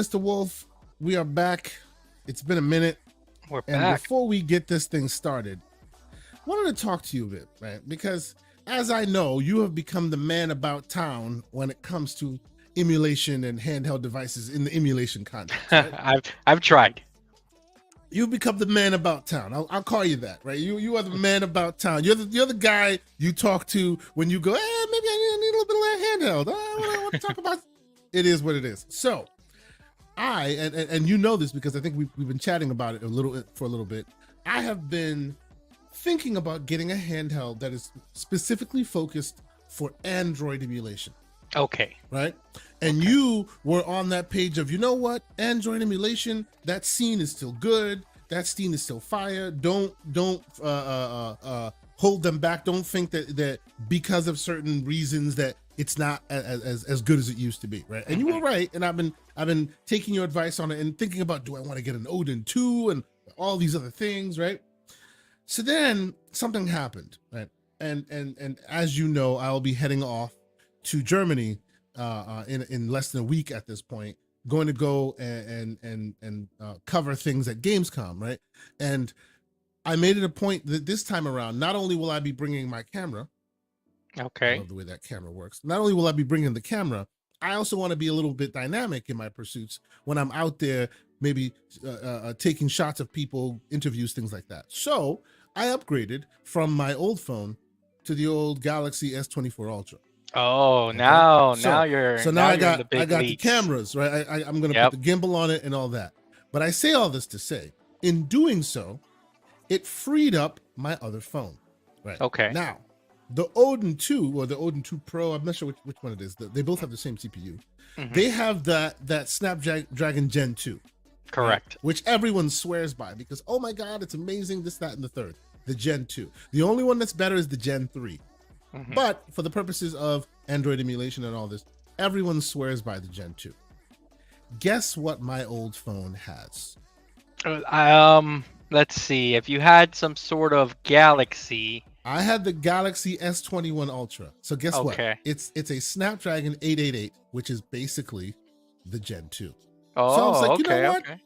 Mr. Wolf, we are back. It's been a minute. We're And back. before we get this thing started, I wanted to talk to you a bit, right? Because as I know, you have become the man about town when it comes to emulation and handheld devices in the emulation context, right? I've tried. You've become the man about town. I'll call you that, right? You are the man about town. You're the guy you talk to when you go, maybe I need a little bit of handheld. I want to talk about. It is what it is. So and you know this because I think we've been chatting about it for a little bit. I have been thinking about getting a handheld that is specifically focused for Android emulation. Okay. Right? And you were on that page of, you know what? Android emulation, that scene is still good. That scene is still fire. Don't hold them back. Don't think that because of certain reasons that it's not as good as it used to be, right? And you were right. And I've been taking your advice on it and thinking about, do I want to get an Odin 2 and all these other things, right? So then something happened, right? And as you know, I'll be heading off to Germany in less than a week at this point, going to go and cover things at Gamescom, right? And I made it a point that this time around, not only will I be bringing my camera, Okay. I love the way that camera works. Not only will I be bringing the camera, I also want to be a little bit dynamic in my pursuits when I'm out there, maybe taking shots of people, interviews, things like that. So I upgraded from my old phone to the old Galaxy S24 Ultra. Oh, Okay? now So you're now in the big I got leagues. the cameras, right? I'm going to put the gimbal on it and all that. But I say all this to say, in doing so, it freed up my other phone, right? Okay. Now, the Odin 2 or the Odin 2 Pro, I'm not sure which one it is. They both have the same CPU. They have that Snapdragon Gen 2. Correct. Right? Which everyone swears by because, oh my God, it's amazing, this, that, and the third. The Gen 2. The only one that's better is the Gen 3. But for the purposes of Android emulation and all this, everyone swears by the Gen 2. Guess what my old phone has? Let's see. If you had some sort of Galaxy. I had the Galaxy S21 Ultra. So guess what? It's a Snapdragon 888, which is basically the Gen 2. Oh, so I was like, you know what? Okay.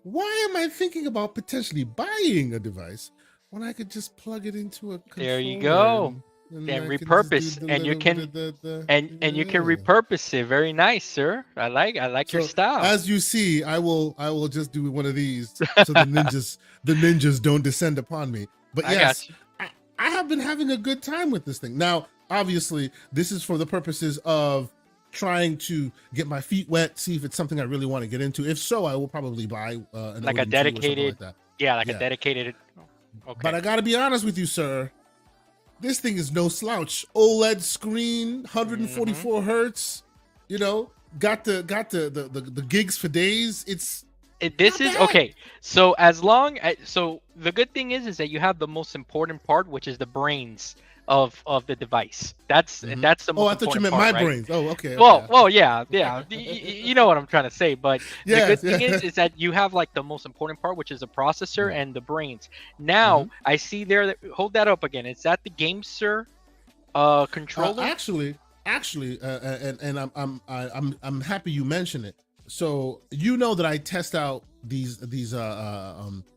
Why am I thinking about potentially buying a device when I could just plug it into a controller? There you go. And repurpose, and you can you can repurpose it. Very nice, sir. I like your style. As you see, I will just do one of these so the ninjas don't descend upon me. But yes, I have been having a good time with this thing. Now, obviously, this is for the purposes of trying to get my feet wet, see if it's something I really want to get into. If so, I will probably buy an like a dedicated, like a dedicated. Okay. But I got to be honest with you, sir. This thing is no slouch. OLED screen, 144 hertz. You know, got the gigs for days. This is okay. So so the good thing is that you have the most important part, which is the brains of the device. That's the most important part. Oh, I thought you meant my brains. Oh, okay. Well, yeah. You know what I'm trying to say, but the good thing is that you have like the most important part, which is the processor and the brains. Now I see there that, hold that up again. Is that the GameSir controller? Actually, and I'm happy you mentioned it. So you know that I test out these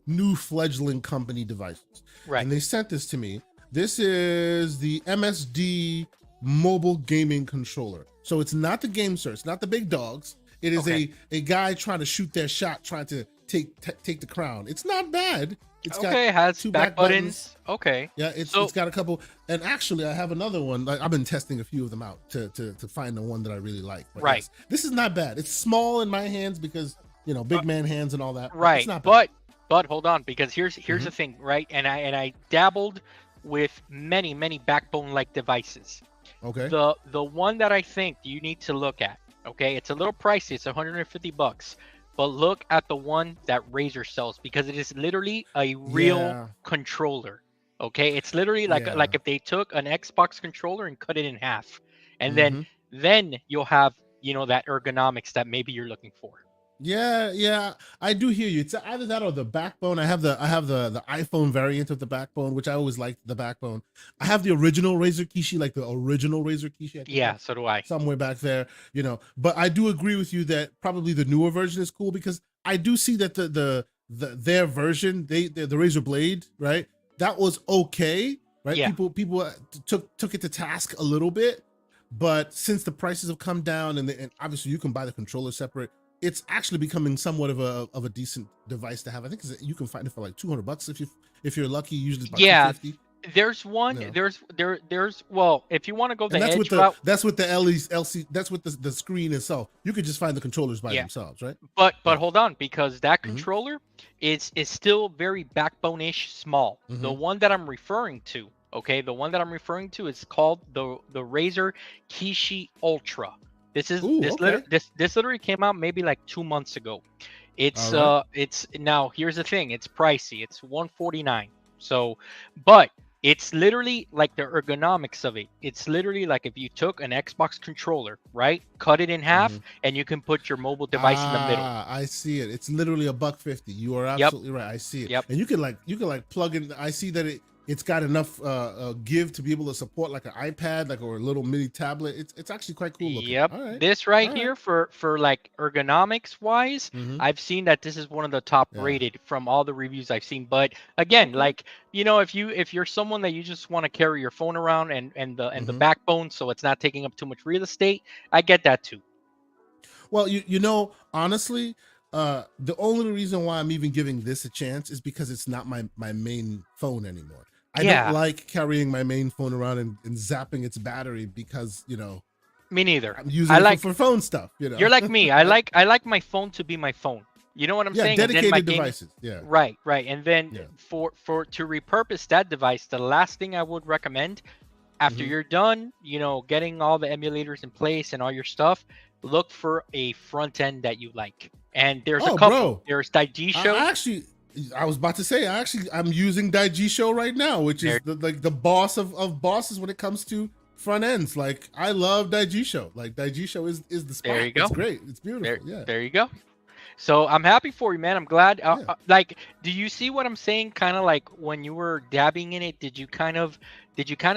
new fledgling company devices, right? And they sent this to me. This is the MSD mobile gaming controller. So it's not the GameSir, it's not the big dogs. It is a guy trying to shoot their shot, trying to take the crown. It's not bad. It's got has two back buttons. Okay. Yeah, it's got a couple. And actually, I have another one. I've been testing a few of them out to find the one that I really like. But right. Yes, this is not bad. It's small in my hands because, you know, big man hands and all that. Right. It's not bad. But hold on, because here's the thing, right? And I dabbled with many backbone-like devices. Okay. The one that I think you need to look at, okay, it's a little pricey. It's $150, but look at the one that Razer sells because it is literally a real controller. Okay, it's literally like if they took an Xbox controller and cut it in half, and then you'll have that ergonomics that maybe you're looking for. Yeah, I do hear you. It's either that or the backbone. I have the iPhone variant of the backbone, which I always liked the backbone. I have the original Razer Kishi, like the original Razer Kishi. I think Yeah, that's so do I. somewhere back there, But I do agree with you that probably the newer version is cool because I do see that their version, the Razer Blade, right? That was okay, right? Yeah. People took it to task a little bit, but since the prices have come down and obviously you can buy the controller separate, it's actually becoming somewhat of a decent device to have. I think you can find it for like $200 if you're lucky. Usually it's about Yeah, 250. there's one. No, There's well, if you want to go and the edge route, that's with the LC, that's with the screen itself. You could just find the controllers by yeah. themselves, right? But Yeah. hold on, because that Mm-hmm. controller is still very backbone-ish small. The Mm-hmm. one that I'm referring to, okay, the one that I'm referring to is called the Razer Kishi Ultra. This is Ooh, okay. this literally came out maybe like 2 months ago. All right. It's now here's the thing, it's pricey. It's 149. So, but it's literally like the ergonomics of it. It's literally like if you took an Xbox controller, right? Cut it in Mm-hmm. half and you can put your mobile device in the middle. I see it. It's literally $150. You are Yep. absolutely right. I see it. Yep. And you can like plug in. I see that it's got enough give to be able to support like an iPad, like or a little mini tablet. It's actually quite cool looking. Yep. All right. This right All right. here for like ergonomics wise, Mm-hmm. I've seen that this is one of the top Yeah. rated from all the reviews I've seen. But again, Okay. like if you're someone that you just want to carry your phone around and the Mm-hmm. backbone so it's not taking up too much real estate, I get that too. Well, honestly, the only reason why I'm even giving this a chance is because it's not my main phone anymore. I don't Yeah, like carrying my main phone around and zapping its battery because me neither. I'm using I it like for phone stuff. You're like me. Right? I like my phone to be my phone. You know what I'm Yeah, saying? And then my dedicated gaming. devices. Yeah, Right, right. And then yeah. for to repurpose that device, the last thing I would recommend after Mm-hmm. you're done, getting all the emulators in place and all your stuff, look for a front end that you like. And there's a Oh, couple. bro, There's Daijisho. I was about to say, I'm using Daijisho right now, which is There, the boss of bosses when it comes to front ends. Like I love Daijisho. Like Daijisho is the spot. there you It's go. great. It's beautiful. There, Yeah, there you go. So I'm happy for you, man. I'm glad. yeah. Like, do you see what I'm saying? Kind of like when you were dabbing in it, did you kind of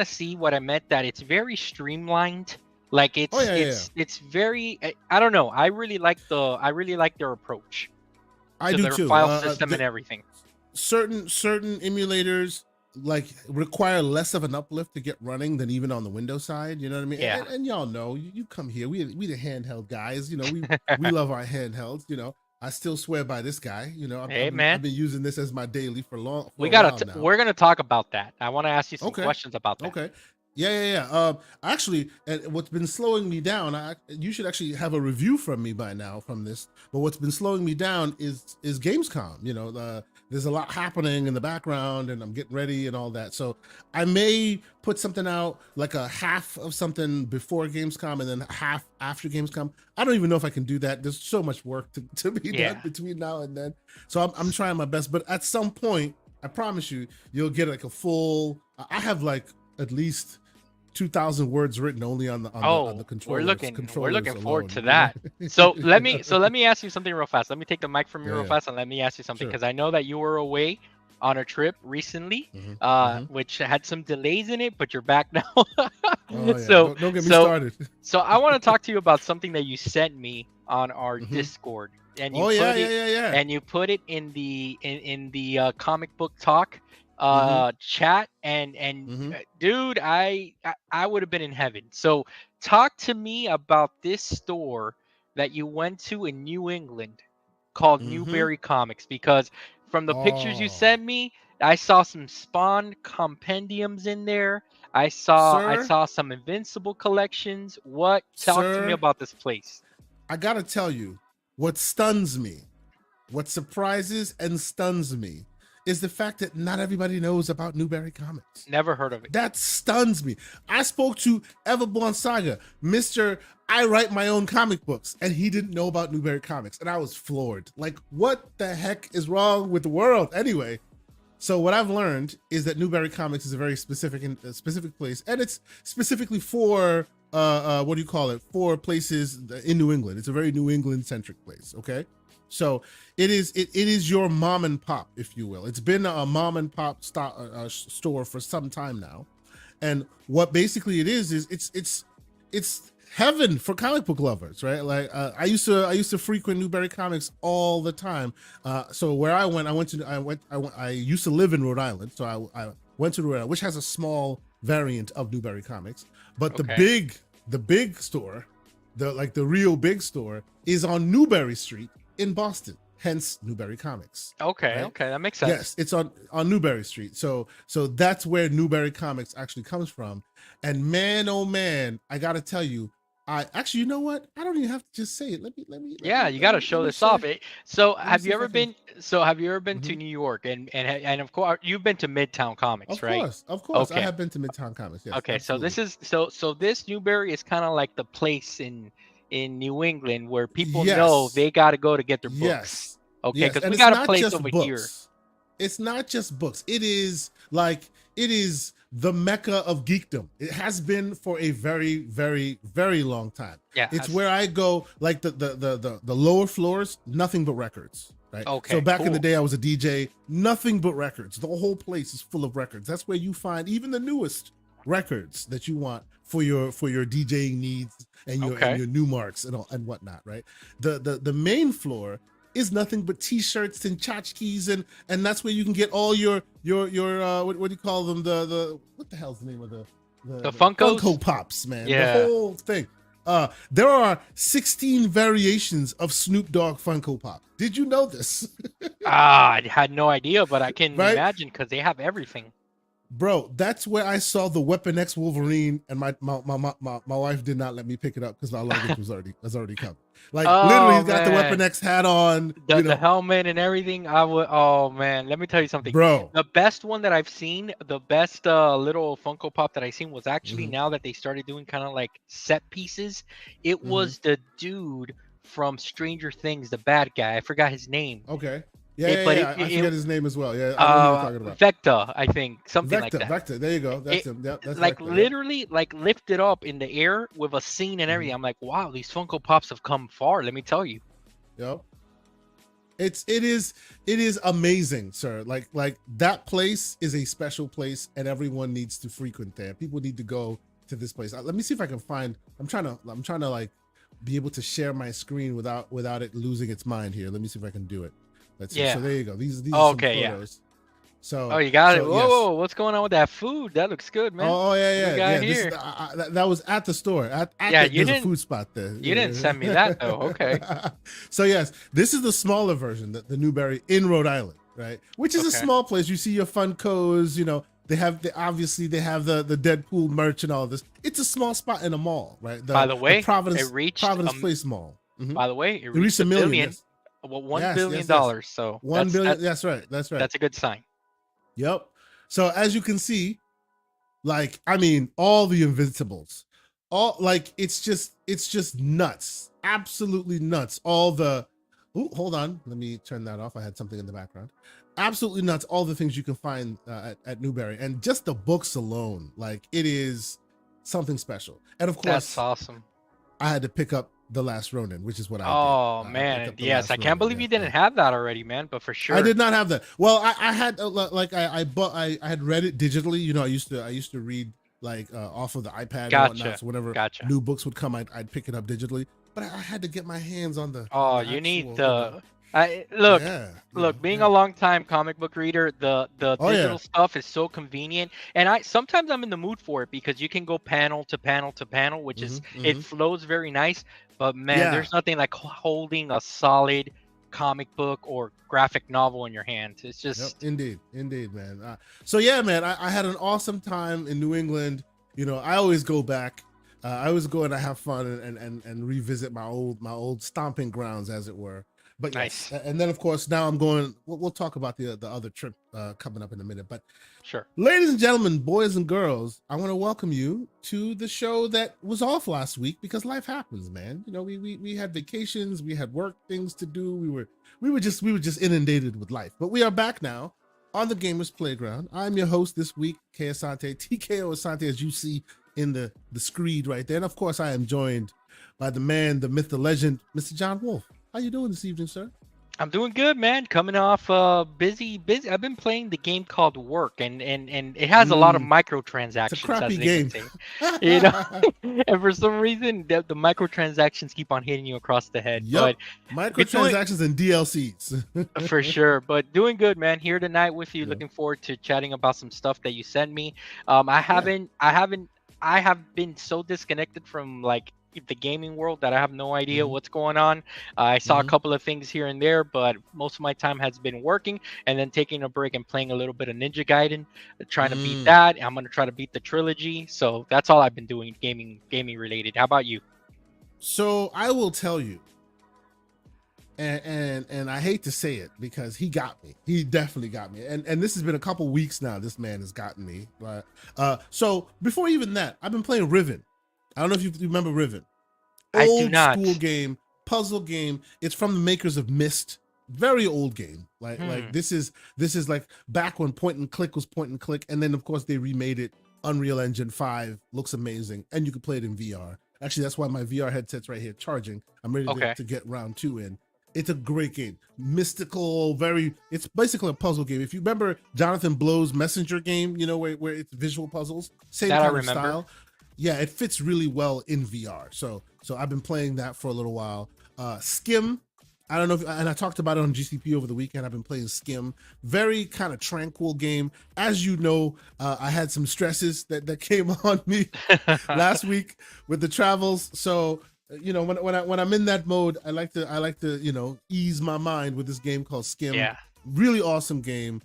see what I meant? That it's very streamlined. Like Oh it's yeah, yeah. it's very. I don't know. I really like their approach I to do their too. file system and everything. Certain emulators like require less of an uplift to get running than even on the Windows side. You know what I mean? Yeah. And y'all know, you come here. We the handheld guys. We love our handhelds. I still swear by this guy. Hey, I've man. been using this as my daily for We a while gotta. now. We're gonna talk about that. I want to ask you some Okay. questions about that. Okay. Yeah. Actually, and what's been slowing me down, you should actually have a review from me by now from this. But what's been slowing me down is Gamescom. There's a lot happening in the background, and I'm getting ready and all that. So I may put something out, like a half of something before Gamescom and then half after Gamescom. I don't even know if I can do that. There's so much work to be Yeah. done between now and then. So I'm trying my best. But at some point, I promise you'll get like a full. I have like at least 2,000 words written only on the Oh, controllers. we're looking forward alone, to that. So let me ask you something real fast. Let me take the mic from you real Yeah. fast and let me ask you something Sure. because I know that you were away on a trip recently, which had some delays in it, but you're back now. Oh yeah. So Don't get me so started. so I want to talk to you about something that you sent me on our Mhm. Discord, and you Oh put yeah, it yeah. and you put it in the comic book talk Mhm. chat and Mhm. dude, I would have been in heaven. So talk to me about this store that you went to in New England called Mhm. Newberry Comics, because from the pictures you Oh, sent me, I saw some Spawn compendiums in there. I sir, saw some Invincible collections. What? Talk to me sir, about this place. I gotta tell you, what stuns me, what surprises and stuns me, is the fact that not everybody knows about Newberry Comics. Never heard of it. That stuns me. I spoke to Everborn Saga, Mr. I write my own comic books, and he didn't know about Newberry Comics, and I was floored. Like, what the heck is wrong with the world? Anyway, so what I've learned is that Newberry Comics is a very specific place, and it's specifically for what do you call it? For places in New England. It's a very New England centric place. Okay. So it is your mom and pop, if you will. It's been a mom and pop store for some time now, and what basically it is it's heaven for comic book lovers, right? Like I used to frequent Newberry Comics all the time. So where I used to live in Rhode Island, so I went to Rhode Island, which has a small variant of Newberry Comics, but the big store, the real big store, is on Newberry Street in Boston, hence Newberry Comics. Okay, right? okay, that makes sense. Yes, it's on Newberry Street. So that's where Newberry Comics actually comes from. And man, oh man, I gotta tell you, you know what? I don't even have to just say it. Yeah, you got to show this off. So have you ever been? Mm-hmm. to New York and of course you've been to Midtown Comics, right? Of course, Okay. I have been to Midtown Comics. Yes. Okay, Absolutely. so this is so this Newberry is kind of like the place in New England where people know they got to go to get their books. Yes. Okay, because we got a place over here. It's not just books. It is the mecca of geekdom. It has been for a very, very, very long time. Yeah, it's where I go. Like the lower floors, nothing but records. Right. Okay. So back in the day, I was a DJ. Nothing but records. The whole place is full of records. That's where you find even the newest records that you want for your DJing needs and your new marks and whatnot. Right. The main floor is nothing but t-shirts and tchotchkes and that's where you can get all your what do you call them, the what the hell's the name of the Funko Pops, man. Yeah. The whole thing. There are 16 variations of Snoop Dogg Funko Pop. Did you know this? I had no idea, but I can imagine because they have everything. Bro, that's where I saw the Weapon X Wolverine, and my wife did not let me pick it up because my luggage was already covered. Like literally, he's got the Weapon X hat on, the helmet and everything. Oh man, let me tell you something, bro. The best one that I've seen, the best little Funko Pop that I seen was actually now that they started doing kind of like set pieces. It was the dude from Stranger Things, the bad guy. I forgot his name. Okay. I forget his name as well. Yeah, I know what you're talking about. Vecta, I think, something like that. Vecta, there you go. That's him. Yep, that's like Vecta, literally, like lifted up in the air with a scene and everything. I'm like, wow, these Funko Pops have come far. Let me tell you. Yep. It is amazing, sir. Like that place is a special place, and everyone needs to frequent there. People need to go to this place. Let me see if I can find. I'm trying to like be able to share my screen without it losing its mind here. Let me see if I can do it. Let's see. So there you go. These are some photos. So you got it. Whoa, what's going on with that food? That looks good, man. That was at the store. There's a food spot there. You didn't send me that though. Okay. So yes, this is the smaller version, the Newberry in Rhode Island, right? Which is a small place. You see your Funkos, they have the Deadpool merch and all of this. It's a small spot in a mall, right? By the way, Providence Place Mall. By the way, it reached $1 billion. Yes. Well, $1 billion. So $1 billion. That's right. That's a good sign. Yep. So as you can see, like, I mean, all the Invincibles, it's just nuts, absolutely nuts. Hold on, let me turn that off. I had something in the background. Absolutely nuts. All the things you can find at Newberry, and just the books alone, like, it is something special. And of course, that's awesome. I had to pick up The Last Ronin, which is what I did. Oh man, yes, I can't believe you didn't have that already, man. But for sure, I did not have that. Well, I had I had read it digitally. I used to read like off of the iPad and whatnot. So whenever new books would come, I'd pick it up digitally. But I had to get my hands on the. You need the. Being a long time comic book reader, the digital stuff is so convenient, and sometimes I'm in the mood for it because you can go panel to panel to panel, which is it flows very nice. But man, there's nothing like holding a solid comic book or graphic novel in your hands. It's just indeed, man. So yeah, man, I had an awesome time in New England. I always go back. I always go and I have fun and revisit my old stomping grounds, as it were. But nice. Yes, and then of course now I'm going. We'll talk about the other trip coming up in a minute. But sure, ladies and gentlemen, boys and girls, I want to welcome you to the show that was off last week because life happens, man. We had vacations, we had work things to do. We were just inundated with life. But we are back now on the Gamers Playground. I'm your host this week, K Asante, TKO Asante, as you see in the screed right there. And of course, I am joined by the man, the myth, the legend, Mr. John Wolf. How you doing this evening, sir? I'm doing good, man. Coming off busy. I've been playing the game called Work, and it has a lot of Mm, it's a microtransactions, as crappy they would game. say. You know, and for some reason, the microtransactions keep on hitting you across the head. But Yup. been doing Microtransactions and DLCs. for sure. But doing good, man. Here tonight with you. Yeah. Looking forward to chatting about some stuff that you sent me. Yeah. I have been so disconnected from like the gaming world that I have no idea Hmm. what's going on. I saw a Hmm. couple of things here and there, but most of my time has been working and then taking a break and playing a little bit of Ninja Gaiden, trying to beat Mm. that. I'm gonna try to beat the trilogy. So that's all I've been doing, gaming related. How about you? So I will tell you, and I hate to say it because he got me. He definitely got me. And this has been a couple weeks now. This man has gotten me. But so before even that, I've been playing Riven. I don't know if you remember Riven. I do Old school not. game, puzzle game. It's from the makers of Myst. Very old game. Like Hmm. this is like back when point and click was point and click, and then of course they remade it. Unreal Engine 5 looks amazing, and you can play it in VR. Actually, that's why my VR headset's right here charging. I'm ready Okay. to get round 2 in. It's a great game. Mystical, very, it's basically a puzzle game. If you remember Jonathan Blow's Messenger game, where it's visual puzzles, same That I kind of remember. style. Yeah, it fits really well in VR. So I've been playing that for a little while. Skim, I don't know if, and I talked about it on GCP over the weekend. I've been playing Skim, very kind of tranquil game. As you know, I had some stresses that came on me last week with the travels. So when I'm in that mode, I like to ease my mind with this game called Skim. Yeah. Really awesome game.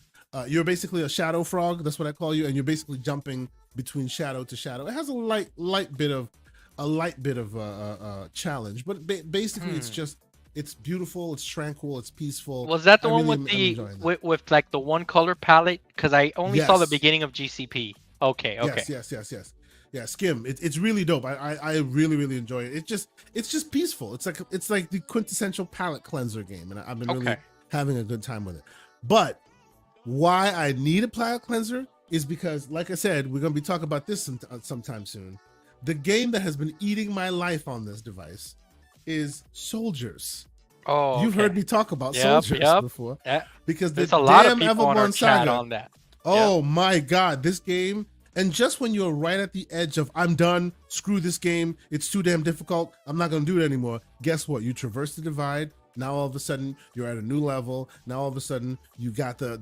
You're basically a shadow frog. That's what I call you, and you're basically jumping between shadow to shadow. It has a light bit of challenge, but basically Hmm. it's beautiful, it's tranquil, it's peaceful. Was that I the one really with am the enjoying that. with like the one color palette? Because I only saw the Yes, beginning of GCP. Okay, okay. yes. Yeah, Skim. It's really dope. I really enjoy it. It's just peaceful. It's like the quintessential palate cleanser game, and I've been really Okay. having a good time with it. But why I need a palate cleanser is because, like I said, we're gonna be talking about this sometime soon. The game that has been eating my life on this device is Soldiers. Oh, You've heard okay. me talk about Yep, Soldiers yep. before Yeah. because the There's a lot of damn people on our Everborn chat Saga. on that. Yep. Oh my God, this game. And just when you're right at the edge of I'm done, screw this game, it's too damn difficult, I'm not gonna do it anymore. Guess what? You traverse the divide. Now all of a sudden you're at a new level. Now all of a sudden you got the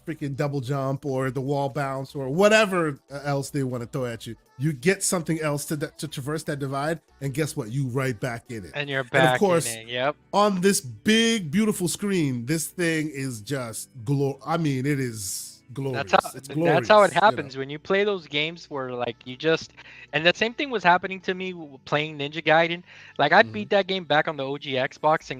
freaking double jump or the wall bounce or whatever else they want to throw at you. You get something else to traverse that divide, and guess what? You right back in it. And you're And of back in course, it. Yep. on this big beautiful screen, this thing is just I mean, it is That's how glorious. It's that's how it glorious. happens when you play those games where like you just and the same thing was happening to me playing Ninja Gaiden. Like I Hmm. beat that game back on the OG Xbox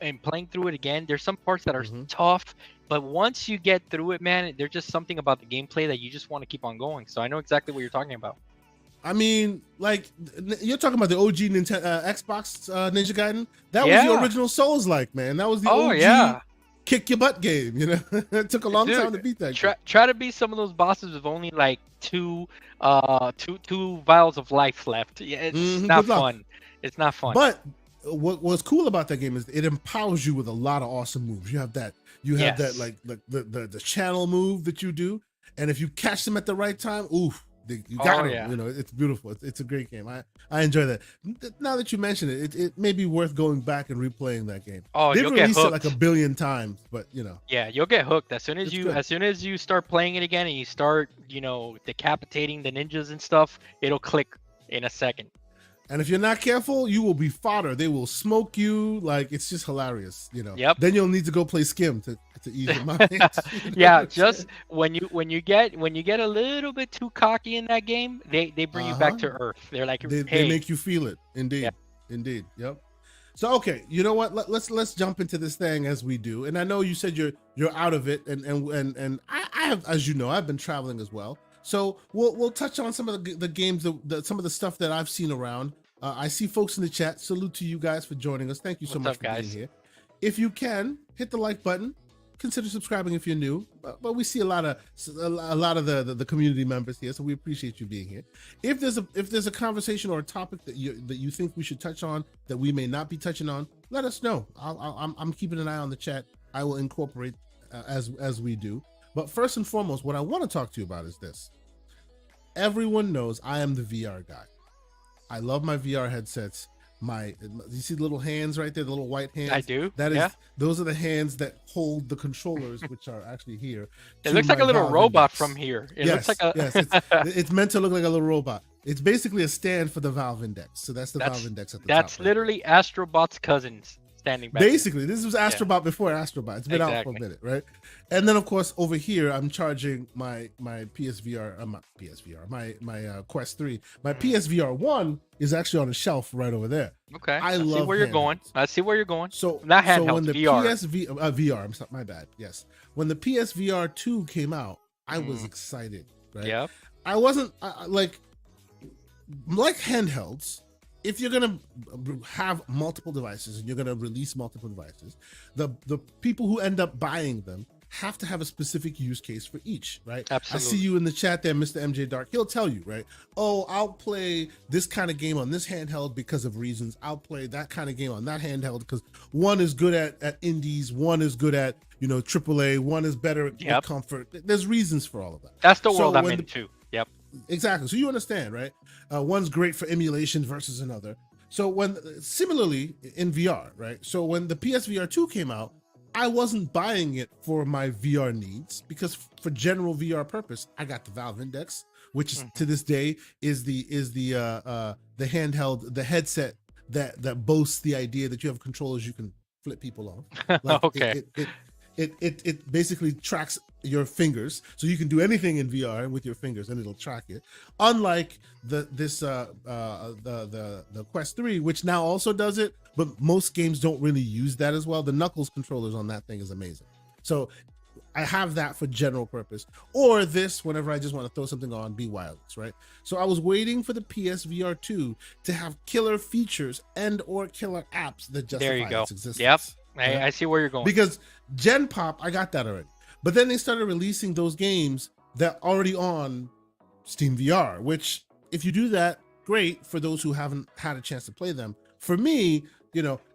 and playing through it again. There's some parts that are Hmm. tough, but once you get through it, man, there's just something about the gameplay that you just want to keep on going. So I know exactly what you're talking about. I mean, like you're talking about the OG Nintendo Xbox Ninja Gaiden. That was the Yeah. original Souls like, man. That was the Oh OG yeah. kick your butt game. It took a long time to Dude, beat that game. try to beat some of those bosses with only like two vials of life left. Yeah, it's not Good luck. fun. It's not fun. But what's cool about that game is it empowers you with a lot of awesome moves. You have that Yes. like the channel move that you do, and if you catch them at the right time, oof, you got Oh them. yeah. It's beautiful. It's a great game. I enjoy that. Now that you mention it, it may be worth going back and replaying that game. Oh, They've you'll get released it like a hooked. billion times, but Yeah, you'll get hooked as soon as it's you good. start playing it again and you start, decapitating the ninjas and stuff, it'll click in a second. And if you're not careful, you will be fodder. They will smoke you. Like it's just hilarious. Yep. Then you'll need to go play Skim to ease your mind. You know what Yeah, I'm just saying? when you get a little bit too cocky in that game, they bring you back Uh-huh. to earth. They're like, They "Hey, make you feel it. yeah, Indeed. Yep. So okay, you know what? Let's jump into this thing as we do. And I know you said you're out of it, and I have, as you know, I've been traveling as well. So we'll touch on some of the games, some of the stuff that I've seen around. I see folks in the chat. Salute to you guys for joining us. Thank you so what's much up, for being guys?" here. If you can hit the like button, consider subscribing if you're new. But we see a lot of the community members here, so we appreciate you being here. If there's a conversation or a topic that you think we should touch on that we may not be touching on, let us know. I'm keeping an eye on the chat. I will incorporate as we do. But first and foremost, what I want to talk to you about is this. Everyone knows I am the VR guy. I love my VR headsets. You see the little hands right there, the little white hands? I do. Those are the hands that hold the controllers, which are actually here. It looks like a little robot from here. It looks like it's meant to look like a little robot. It's basically a stand for the Valve Index. So that's the Valve Index at the top. That's literally Astrobot's cousins standing back. Basically, this was Astrobot before Astrobot. It's been out for a minute, right? And then of course over here I'm charging my PSVR, my Quest 3. My PSVR 1 is actually on a shelf right over there. Okay. I see where you're going. I see where you're going. So not handheld, when the VR. VR, my bad. Yes. When the PSVR 2 came out, I was excited, right? Yeah. I wasn't like handhelds. If you're gonna have multiple devices and you're gonna release multiple devices, the people who end up buying them have to have a specific use case for each, right? Absolutely. I see you in the chat there, Mr. MJ Dark. He'll tell you, right? Oh, I'll play this kind of game on this handheld because of reasons. I'll play that kind of game on that handheld because one is good at indies, one is good at AAA, one is better at comfort. There's reasons for all of that. That's the world I'm into. Yep. Exactly. So you understand, right? One's great for emulation versus another. So similarly in VR, right? So when the PSVR 2 came out, I wasn't buying it for my VR needs because for general VR purpose, I got the Valve Index, which is, to this day is the handheld, the headset that boasts the idea that you have controllers you can flip people off. Like okay. It basically tracks your fingers, so you can do anything in VR with your fingers and it'll track it. Unlike the Quest 3, which now also does it, but most games don't really use that as well. The Knuckles controllers on that thing is amazing. So I have that for general purpose, or this whenever I just want to throw something on, be wireless, right? So I was waiting for the PSVR 2 to have killer features and or killer apps that justify its existence. Yep. I see where you're going. Because Gen Pop, I got that already. But then they started releasing those games that are already on Steam VR, which if you do that, great for those who haven't had a chance to play them. For me,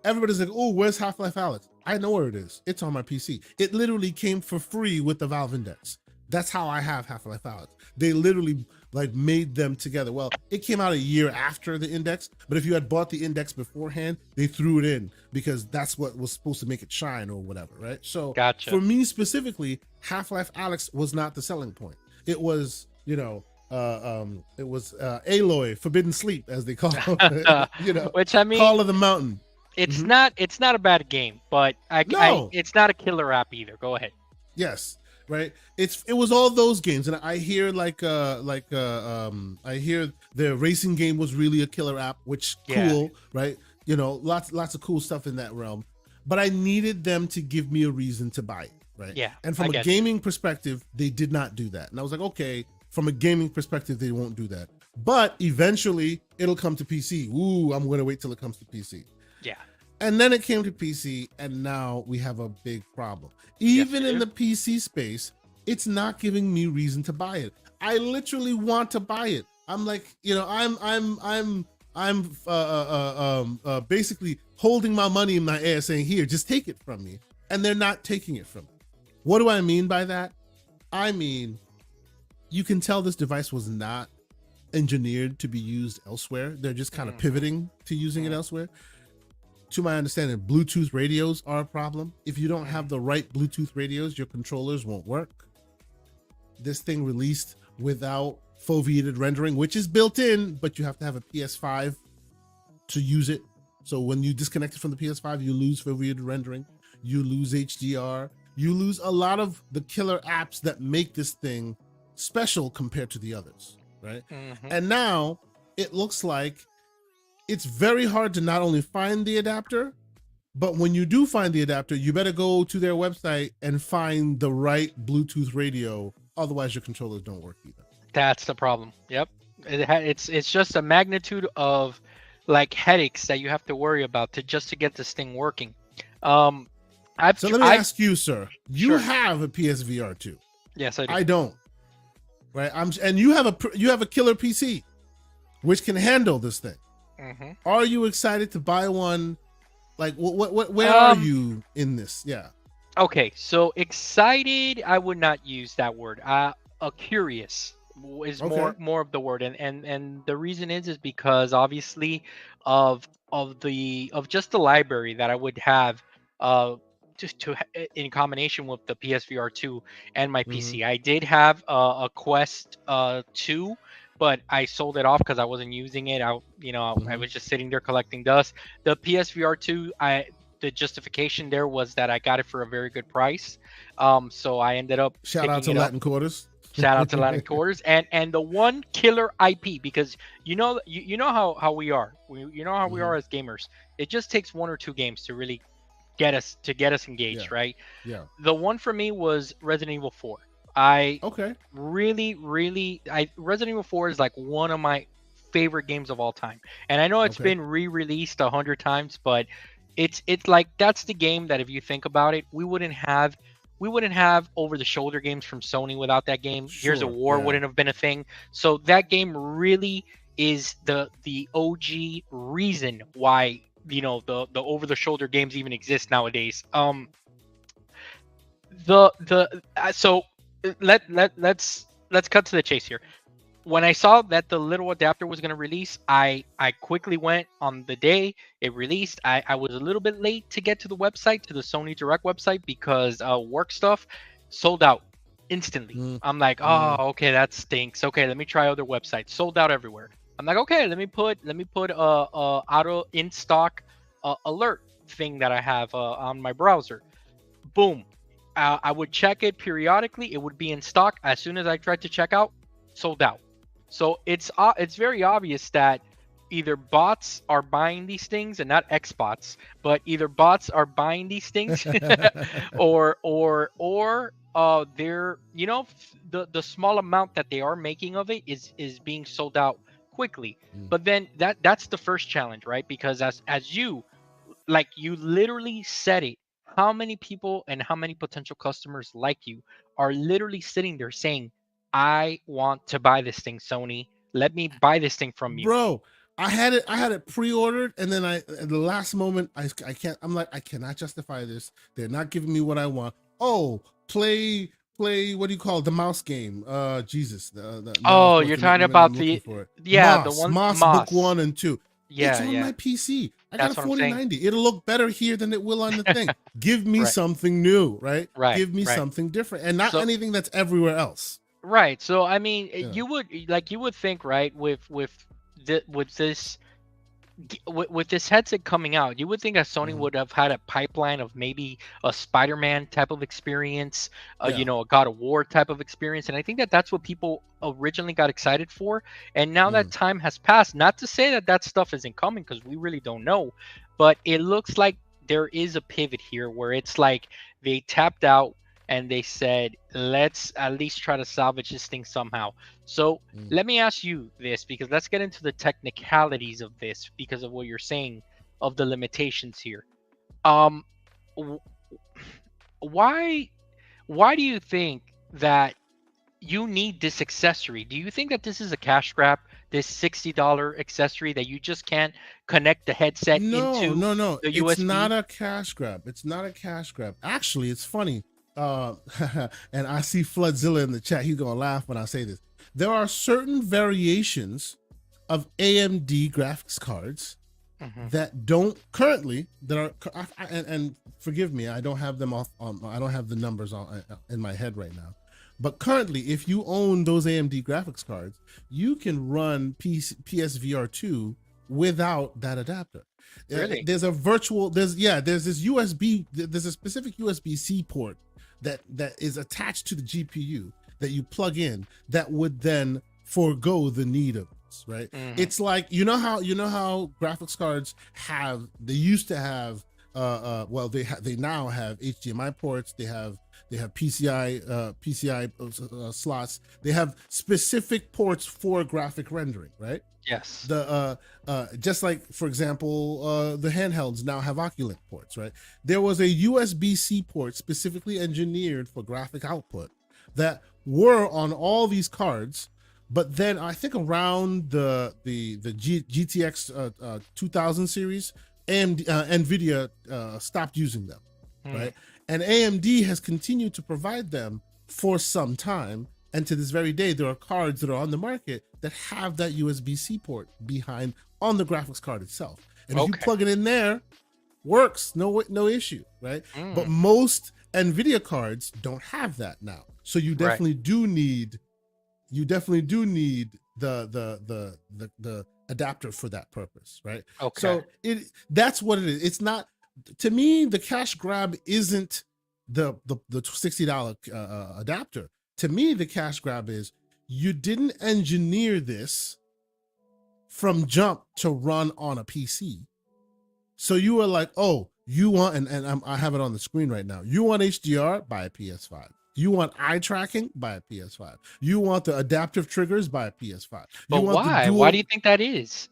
everybody's like, oh, where's Half-Life Alyx? I know where it is. It's on my PC. It literally came for free with the Valve Index. That's how I have Half-Life Alyx. They literally made them together. Well, it came out a year after the Index, but if you had bought the Index beforehand, they threw it in because that's what was supposed to make it shine or whatever, right? So gotcha. For me specifically, Half-Life Alyx was not the selling point. It was, Aloy, Forbidden Sleep, as they call it, which I mean, Call of the Mountain. It's not a bad game, but it's not a killer app either. Go ahead. Yes. Right, it was all those games, and I hear I hear the racing game was really a killer app, which cool, right? Lots of cool stuff in that realm. But I needed them to give me a reason to buy it, right? Yeah. And from a gaming perspective, they did not do that, and I was like, okay, from a gaming perspective, they won't do that. But eventually, it'll come to PC. Ooh, I'm going to wait till it comes to PC. Yeah. And then it came to PC, and now we have a big problem. Even in the PC space, it's not giving me reason to buy it. I literally want to buy it. I'm like, I'm basically holding my money in my air, saying, "Here, just take it from me," and they're not taking it from me. What do I mean by that? I mean, you can tell this device was not engineered to be used elsewhere. They're just kind of pivoting to using it elsewhere. To my understanding, Bluetooth radios are a problem. If you don't have the right Bluetooth radios, your controllers won't work. This thing released without foveated rendering, which is built in, but you have to have a PS5 to use it. So when you disconnect it from the PS5, you lose foveated rendering, you lose HDR, you lose a lot of the killer apps that make this thing special compared to the others, right? And now it looks like it's very hard to not only find the adapter, but when you do find the adapter, you better go to their website and find the right Bluetooth radio. Otherwise, your controllers don't work either. That's the problem. Yep. It's just a magnitude of headaches that you have to worry about to get this thing working. So let me ask you, sir. You have a PSVR 2. Yes, I do. I don't. Right? And you have a killer PC, which can handle this thing. Mm-hmm. Are you excited to buy one? Like, where are you in this? Yeah. Okay, so excited, I would not use that word. Curious is more of the word, and the reason is because obviously of just the library that I would have, just in combination with the PSVR 2 and my PC. I did have a Quest 2, but I sold it off because I wasn't using it. I was just sitting there collecting dust. The PSVR 2, the justification there was that I got it for a very good price. So I ended up shout out to Latin Quarters. Shout out to Latin Quarters, and the one killer IP, because you know how we are. We are as gamers. It just takes one or two games to really get us engaged, right? Yeah. The one for me was Resident Evil 4. Resident Evil 4 is like one of my favorite games of all time. And I know it's been re-released 100 times, but it's like that's the game that if you think about it, we wouldn't have over-the-shoulder games from Sony without that game. Gears of War wouldn't have been a thing. So that game really is the OG reason why the over-the-shoulder games even exist nowadays. So let's cut to the chase here. When I saw that the little adapter was going to release, I quickly went on the day it released. I was a little bit late to get to the website, to the Sony Direct website, because work stuff sold out instantly. I'm like, oh, okay, that stinks. Okay, let me try other websites. Sold out everywhere. I'm like, okay, let me put auto in stock alert thing that I have on my browser. Boom. I would check it periodically. It would be in stock. As soon as I tried to check out, sold out. So it's very obvious that either bots are buying these things, and not Xbots, but either bots are buying these things, or they're the small amount that they are making of it is being sold out quickly. But then that's the first challenge, right? Because as you literally said it, how many people and how many potential customers like you are literally sitting there saying, I want to buy this thing, Sony. Let me buy this thing from you. Bro, I had it pre-ordered, and then at the last moment, I'm like, I cannot justify this. They're not giving me what I want. Oh, play what do you call it? The mouse game? Jesus. You're talking about the Moss Book 1 and 2. Yeah, it's on my PC. I got a 4090. It'll look better here than it will on the thing. Give me something new, right? Give me something different, and not anything that's everywhere else. Right. So I mean, you would think, right, with this headset coming out, you would think that Sony would have had a pipeline of maybe a Spider-Man type of experience, a God of War type of experience, and I think that's what people originally got excited for. And now that time has passed, not to say that stuff isn't coming, because we really don't know, but it looks like there is a pivot here where it's like they tapped out and they said, let's at least try to salvage this thing somehow. So let me ask you this, because let's get into the technicalities of this, because of what you're saying of the limitations here. Why do you think that you need this accessory? Do you think that this is a cash grab, this $60 accessory that you just can't connect the headset into the USB? It's not a cash grab. It's not a cash grab. Actually, it's funny. And I see Floodzilla in the chat. He's gonna laugh when I say this. There are certain variations of AMD graphics cards that don't currently and forgive me, I don't have them I don't have the numbers in my head right now. But currently, if you own those AMD graphics cards, you can run PSVR 2 without that adapter. Really? There's a specific USB-C port that is attached to the GPU that you plug in that would then forego the need of this, right? It's like, you know how graphics cards used to have they now have HDMI ports, they have They have PCI slots. They have specific ports for graphic rendering, right? Yes. The just like, for example, the handhelds now have Oculink ports, right? There was a USB-C port specifically engineered for graphic output that were on all these cards, but then I think around the GTX 2000 series, and NVIDIA stopped using them, right? And AMD has continued to provide them for some time. And to this very day, there are cards that are on the market that have that USB-C port behind on the graphics card itself. And if you plug it in there, works, no issue, right? But most NVIDIA cards don't have that now. So you definitely do need the adapter for that purpose, right? Okay. So that's what it is. It's not, to me, the cash grab isn't the $60 adapter. To me, the cash grab is you didn't engineer this from jump to run on a PC. So you were like, oh, you want, and I have it on the screen right now. You want HDR? Buy a PS5. You want eye tracking? Buy a PS5. You want the adaptive triggers? Buy a PS5. But why? Why do you think that is?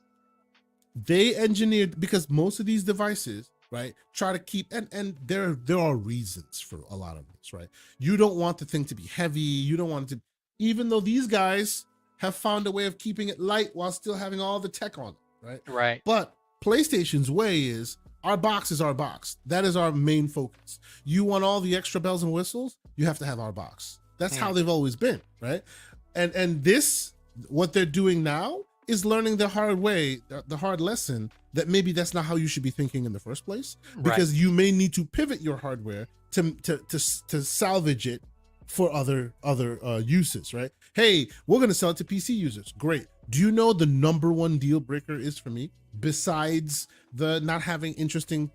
They engineered, because most of these devices, right, try to keep, and there are reasons for a lot of this, right? You don't want the thing to be heavy. You don't want it to, even though these guys have found a way of keeping it light while still having all the tech on it, right? Right. But PlayStation's way is, our box is our box. That is our main focus. You want all the extra bells and whistles, you have to have our box. That's how they've always been, right? And this, what they're doing now, is learning the hard way, the hard lesson, that maybe that's not how you should be thinking in the first place, because you may need to pivot your hardware to salvage it for other uses, right? Hey, we're gonna sell it to PC users. Great. Do you know the number one deal breaker is for me, besides the not having interesting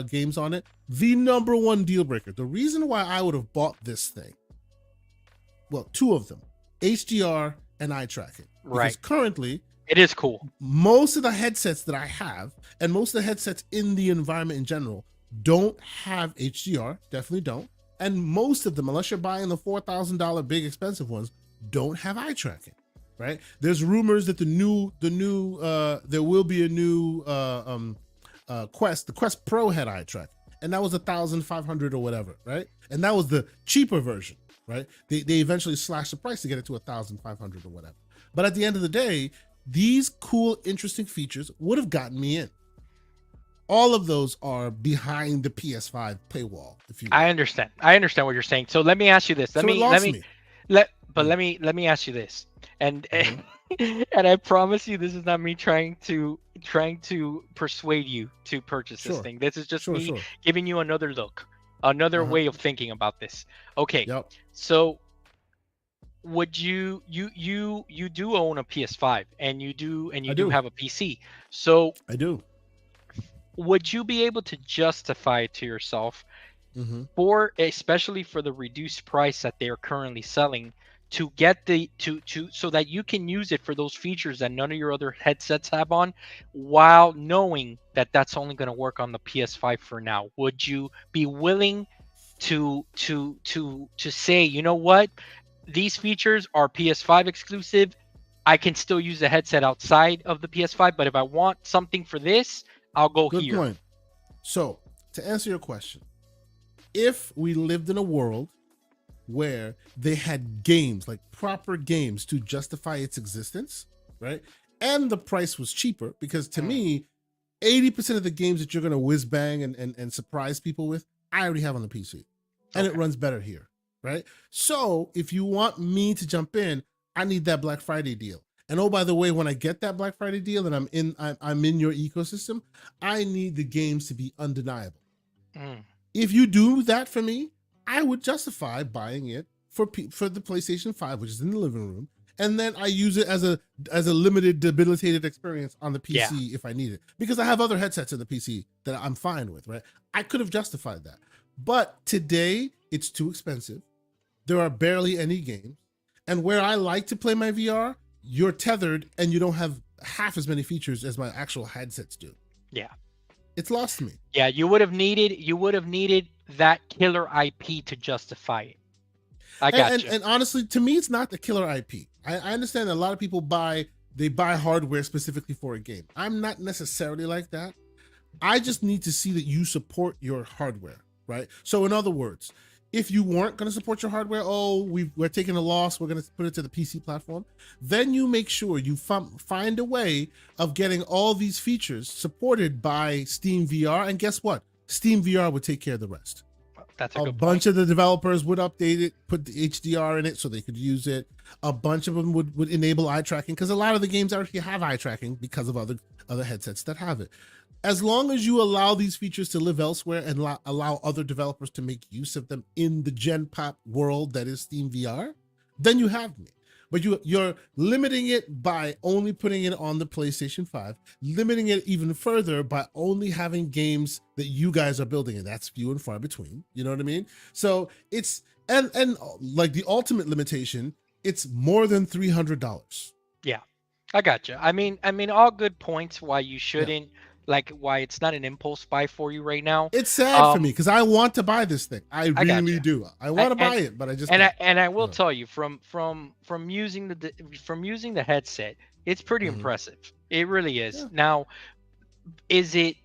games on it? The number one deal breaker, the reason why I would have bought this thing, well, two of them, HDR and eye tracking. Because currently, it is cool. Most of the headsets that I have, and most of the headsets in the environment in general, don't have HDR, definitely don't. And most of them, unless you're buying the $4,000 big expensive ones, don't have eye tracking, right? There's rumors that there will be a new Quest. The Quest Pro had eye tracking, and that was $1,500 or whatever, right? And that was the cheaper version, right? They eventually slashed the price to get it to $1,500 or whatever. But at the end of the day, these cool, interesting features would have gotten me in. All of those are behind the PS5 paywall. If you, I understand what you're saying. So let me ask you this. Let me ask you this. And and I promise you, this is not me trying to persuade you to purchase this thing. This is just me giving you another look, another way of thinking about this. Okay. So would you do own a PS5, and you do have a PC. So I do. Would you be able to justify it to yourself for, especially for the reduced price that they are currently selling, to get so that you can use it for those features that none of your other headsets have on, while knowing that that's only going to work on the PS5 for now? Would you be willing to say, you know what, these features are PS5 exclusive, I can still use the headset outside of the PS5, but if I want something for this, I'll go here. Good point. So, to answer your question, if we lived in a world where they had games, like proper games, to justify its existence, right? And the price was cheaper, because to me, 80% of the games that you're going to whiz bang and surprise people with, I already have on the PC. And it runs better here, right? So if you want me to jump in, I need that Black Friday deal. And oh, by the way, when I get that Black Friday deal and I'm in your ecosystem, I need the games to be undeniable. If you do that for me, I would justify buying it for the PlayStation 5, which is in the living room, and then I use it as a limited, debilitated experience on the PC if I need it, because I have other headsets in the PC that I'm fine with, right? I could have justified that, but today it's too expensive. There are barely any games, and where I like to play my VR, you're tethered and you don't have half as many features as my actual headsets do. Yeah. It's lost me. Yeah, you would have needed that killer IP to justify it. I And, gotcha. and honestly, to me, it's not the killer IP. I understand that a lot of people buy hardware specifically for a game. I'm not necessarily like that. I just need to see that you support your hardware, right? So in other words, if you weren't going to support your hardware, oh, we're taking a loss, we're going to put it to the PC platform, then you make sure you find a way of getting all these features supported by Steam VR. And guess what? Steam VR would take care of the rest. That's a A good point. bunch of the developers would update it, put the HDR in it so they could use it. A bunch of them would enable eye tracking, because a lot of the games already have eye tracking because of other headsets that have it. As long as you allow these features to live elsewhere and allow other developers to make use of them in the Gen Pop world that is Steam VR, then you have me. But you're limiting it by only putting it on the PlayStation 5, limiting it even further by only having games that you guys are building, and that's few and far between. You know what I mean? So it's and like the ultimate limitation, it's more than $300. Yeah, I gotcha. I mean, all good points why you Yeah. shouldn't, like, why it's not an impulse buy for you right now. It's sad for me Um, because I want to buy this thing. I I really gotcha. do. I want to And buy it, but I just can't. and I will Yeah. tell you, from using from using the headset, it's pretty Mhm. impressive. It really is. Yeah. Now, is it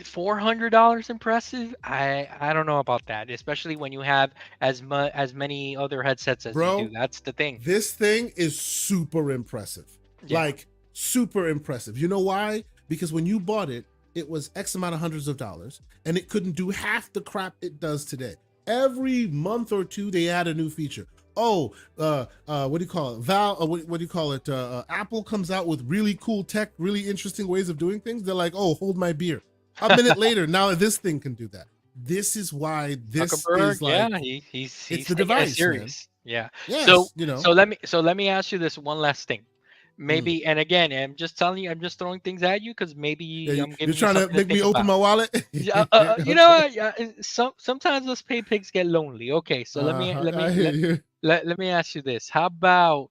$400 impressive? I don't know about that, especially when you have as many other headsets as you do. Bro, That's the thing. this thing is super impressive. Yeah. Like, super impressive. You know why? Because when you bought it, it was X amount of hundreds of dollars, and it couldn't do half the crap it does today. Every month or two, they add a new feature. Oh, what do you call it? What do you call it? Apple comes out with really cool tech, really interesting ways of doing things. They're like, oh, hold my beer. A minute later, now this thing can do that. This is why this Zuckerberg, is yeah, like, it's he's the taking it device, man. serious. Yeah. Yes, you know. So let me ask you this one last thing. Mm. Maybe, and again, I'm just telling you, I'm just throwing things at you because Yeah, maybe I'm you're giving you trying to something to make me think open about. my wallet. Yeah, you know Okay. what? Yeah, sometimes those pay pigs get lonely. Okay, so I hear you. let me ask you this. How about,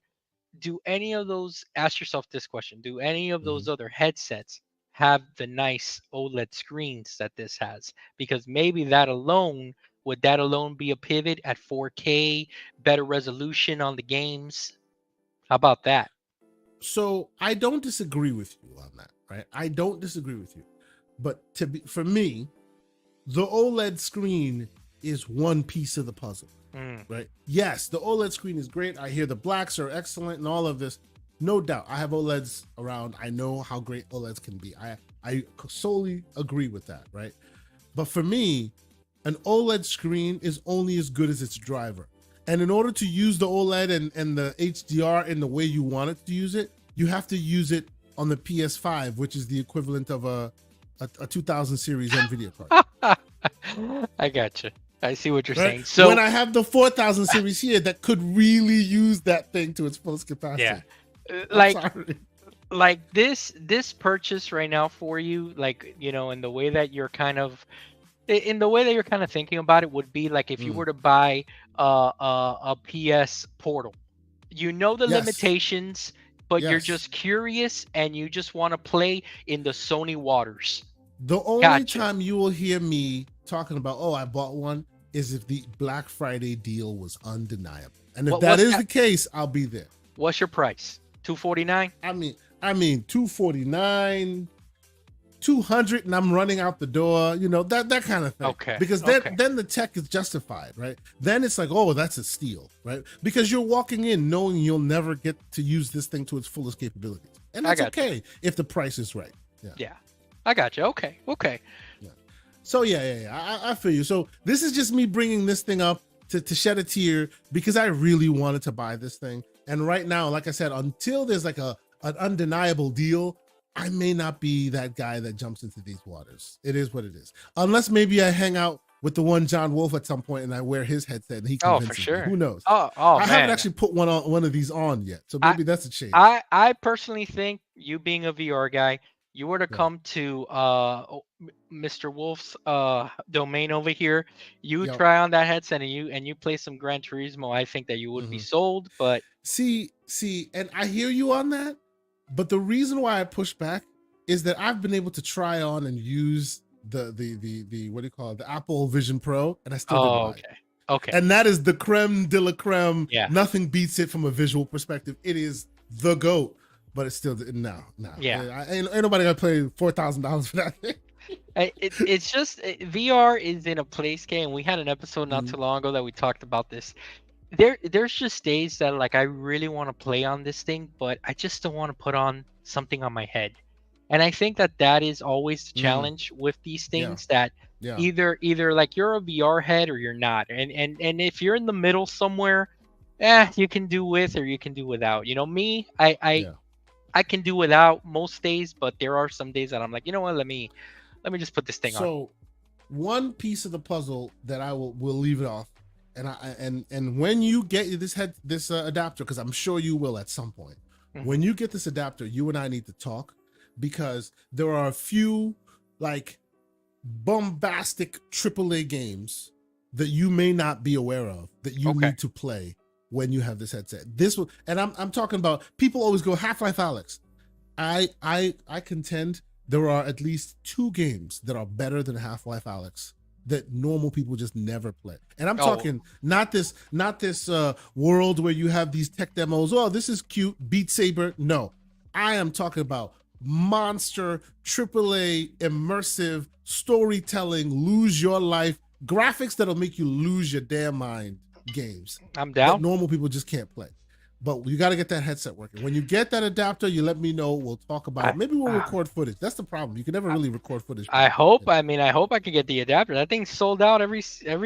do any of those, ask yourself this question, do any of Mhm. those other headsets have the nice OLED screens that this has? Because maybe that alone, would that alone be a pivot at 4K, better resolution on the games? How about that? So I don't disagree with you on that, right? I don't disagree with you, but for me, the OLED screen is one piece of the puzzle, Mm, right? Yes, the OLED screen is great. I hear the blacks are excellent and all of this. No doubt. I have OLEDs around. I know how great OLEDs can be. I solely agree with that, right? But for me, an OLED screen is only as good as its driver. And in order to use the OLED and the HDR in the way you want it to use it, you have to use it on the PS5, which is the equivalent of a 2000 series NVIDIA card. I gotcha. I see what you're Right? saying. When So I have the 4000 series here that could really use that thing to its fullest yeah, capacity. I'm like sorry. this purchase right now for you, like, you know, in the way that you're kind of, in the way that you're kind of thinking about it, would be like if you Mm. were to buy a PS Portal. You know the Yes. limitations, but you're Yes. just curious and you just want to play in the Sony waters. The only Gotcha. time you will hear me talking about, oh, I bought one, is if the Black Friday deal was undeniable. And if What that was is that? the case, I'll be there. What's your price? 249. I mean 249, 200, and I'm running out the door, that kind of thing. Okay. Because Okay. then the tech is justified, right? Then it's like, oh, that's a steal, right? Because you're walking in knowing you'll never get to use this thing to its fullest capabilities. And I that's got you. okay if the price is right. Yeah. Yeah. I got you. Okay. Okay. Yeah. So yeah. I feel you. So this is just me bringing this thing up to shed a tear because I really wanted to buy this thing. And right now, like I said, until there's like an undeniable deal, I may not be that guy that jumps into these waters. It is what it is. Unless maybe I hang out with the one John Wolf at some point and I wear his headset and he Oh, for convinces me. sure. Who knows? Oh I haven't man. actually put one of these on yet. So I maybe that's a change. I personally think, you being a VR guy, you were to Yeah. come to Mr. Wolf's domain over here, you Yep. try on that headset and you play some Gran Turismo, I think that you would be Mhm. sold, but See, and I hear you on that, but the reason why I push back is that I've been able to try on and use the what do you call it, the Apple Vision Pro, and I still didn't buy it. Okay. And that is the creme de la creme. Yeah. Nothing beats it from a visual perspective. It is the GOAT, but it's still no. Yeah. Ain't nobody gonna pay $4,000 for that. It's just VR is in a place, and we had an episode not too long ago that we talked about this. There's just days that like I really want to play on this thing, but I just don't want to put on something on my head. And I think that is always the challenge with these things, that either like you're a VR head or you're not. And if you're in the middle somewhere, you can do with or you can do without. You know, me, I can do without most days, but there are some days that I'm like, you know what, let me just put this thing on. So one piece of the puzzle that I will leave it off, and when you get this adapter, because I'm sure you will at some point, when you get this adapter, you and I need to talk, because there are a few like bombastic AAA games that you may not be aware of that you need to play when you have this headset. And I'm talking about, people always go Half-Life Alyx. I contend there are at least 2 games that are better than Half-Life Alyx that normal people just never play. And I'm talking not this world where you have these tech demos. Oh, this is cute, Beat Saber. No, I am talking about monster AAA immersive storytelling, lose your life graphics that'll make you lose your damn mind games. I'm down. That normal people just can't play. But you got to get that headset working. When you get that adapter, you let me know. We'll talk about it. Maybe we'll record footage. That's the problem. You can never really record footage. I hope. I mean, I hope I can get the adapter. That thing's sold out every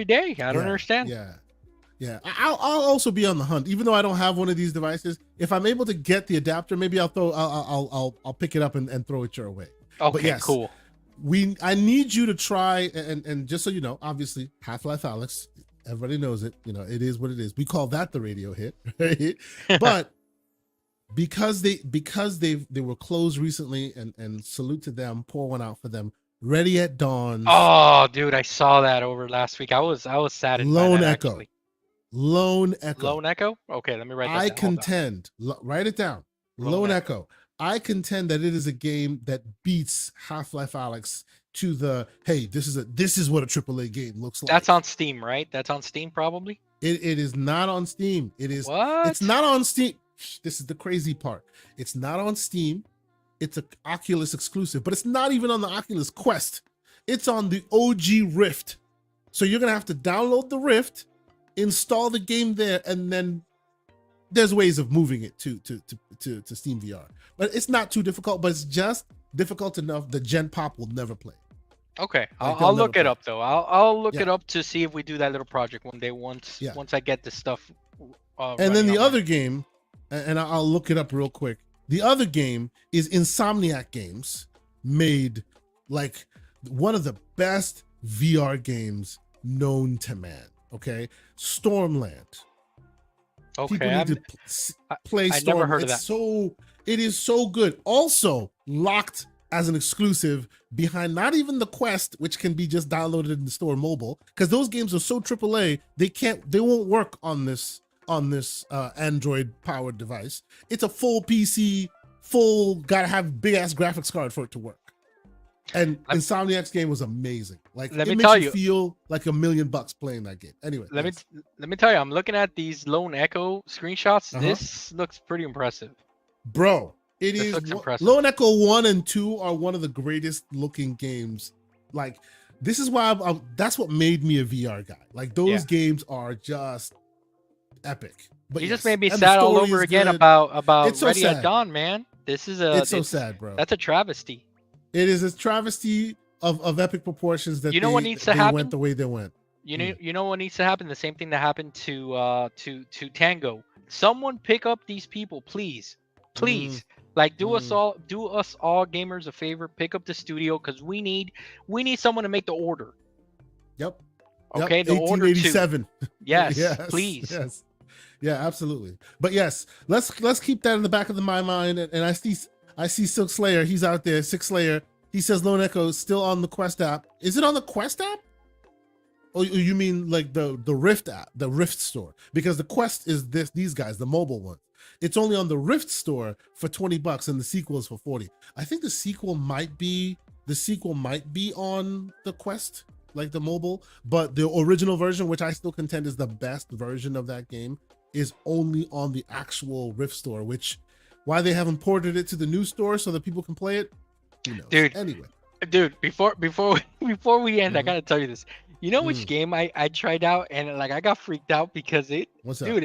day. I don't understand. Yeah. I'll also be on the hunt, even though I don't have one of these devices. If I'm able to get the adapter, maybe I'll pick it up and throw it your way. Okay, but yes, cool. I need you to try, and just so you know, obviously Half-Life Alyx, everybody knows it. You know, it is what it is. We call that the radio hit, right? But because they were closed recently, and salute to them, pour one out for them. Ready at Dawn. Oh, dude, I saw that over last week. I was saddened. Lone by that, Echo. actually. Lone Echo. Lone Echo. Okay, let me write that down. I contend. Write it down. Lone Echo. I contend that it is a game that beats Half-Life Alyx to the, hey, this is what a AAA game looks like. That's on Steam, right? That's on Steam, probably. It is not on Steam. It is. What? It's not on Steam. This is the crazy part. It's not on Steam. It's an Oculus exclusive, but it's not even on the Oculus Quest. It's on the OG Rift. So you're gonna have to download the Rift, install the game there, and then there's ways of moving it to Steam VR. But it's not too difficult, but it's just difficult enough that Gen Pop will never play. Okay, I'll look it up though. I'll look it up to see if we do that little project one day once I get this stuff. And then the other game, and I'll look it up real quick. The other game is Insomniac Games, made like one of the best VR games known to man. Okay, Stormland. Okay, people need to play Stormland. I never heard of that. It is so good. Also locked as an exclusive behind not even the Quest, which can be just downloaded in the store mobile, because those games are so AAA they won't work on this Android powered device. It's a full PC, gotta have big ass graphics card for it to work. And Insomniac's game was amazing. Like, it makes you feel like $1 million playing that game. Anyway, let me tell you, I'm looking at these Lone Echo screenshots. This looks pretty impressive, bro. It is impressive. Lone Echo 1 and 2 are one of the greatest looking games. Like, this is why that's what made me a VR guy. Like, those games are just epic. But you just made me sad all over again about Ready at Dawn, man. It's so sad, bro. That's a travesty. It is a travesty of epic proportions that what needs to happen? Went the way they went. You know what needs to happen? The same thing that happened to Tango. Someone pick up these people, please. Like, do us all gamers a favor. Pick up the studio, because we need someone to make the order. Yep. Okay, the order 1887. Yes, please. Yes. Yeah, absolutely. But yes, let's keep that in the back of my mind. And I see Silk Slayer. He's out there. Silk Slayer. He says Lone Echo is still on the Quest app. Is it on the Quest app? Or you mean like the Rift app, the Rift store? Because the Quest is these guys, the mobile one. It's only on the Rift store for $20, and the sequel is for $40. I think the sequel might be the sequel might be on the Quest, like the mobile, but the original version, which I still contend is the best version of that game, is only on the actual Rift store, which why they haven't ported it to the new store so that people can play it, who knows. Dude, Anyway. before before we end, I Mhm. gotta tell you this. You know which game I tried out and like I got freaked out because What's that? dude,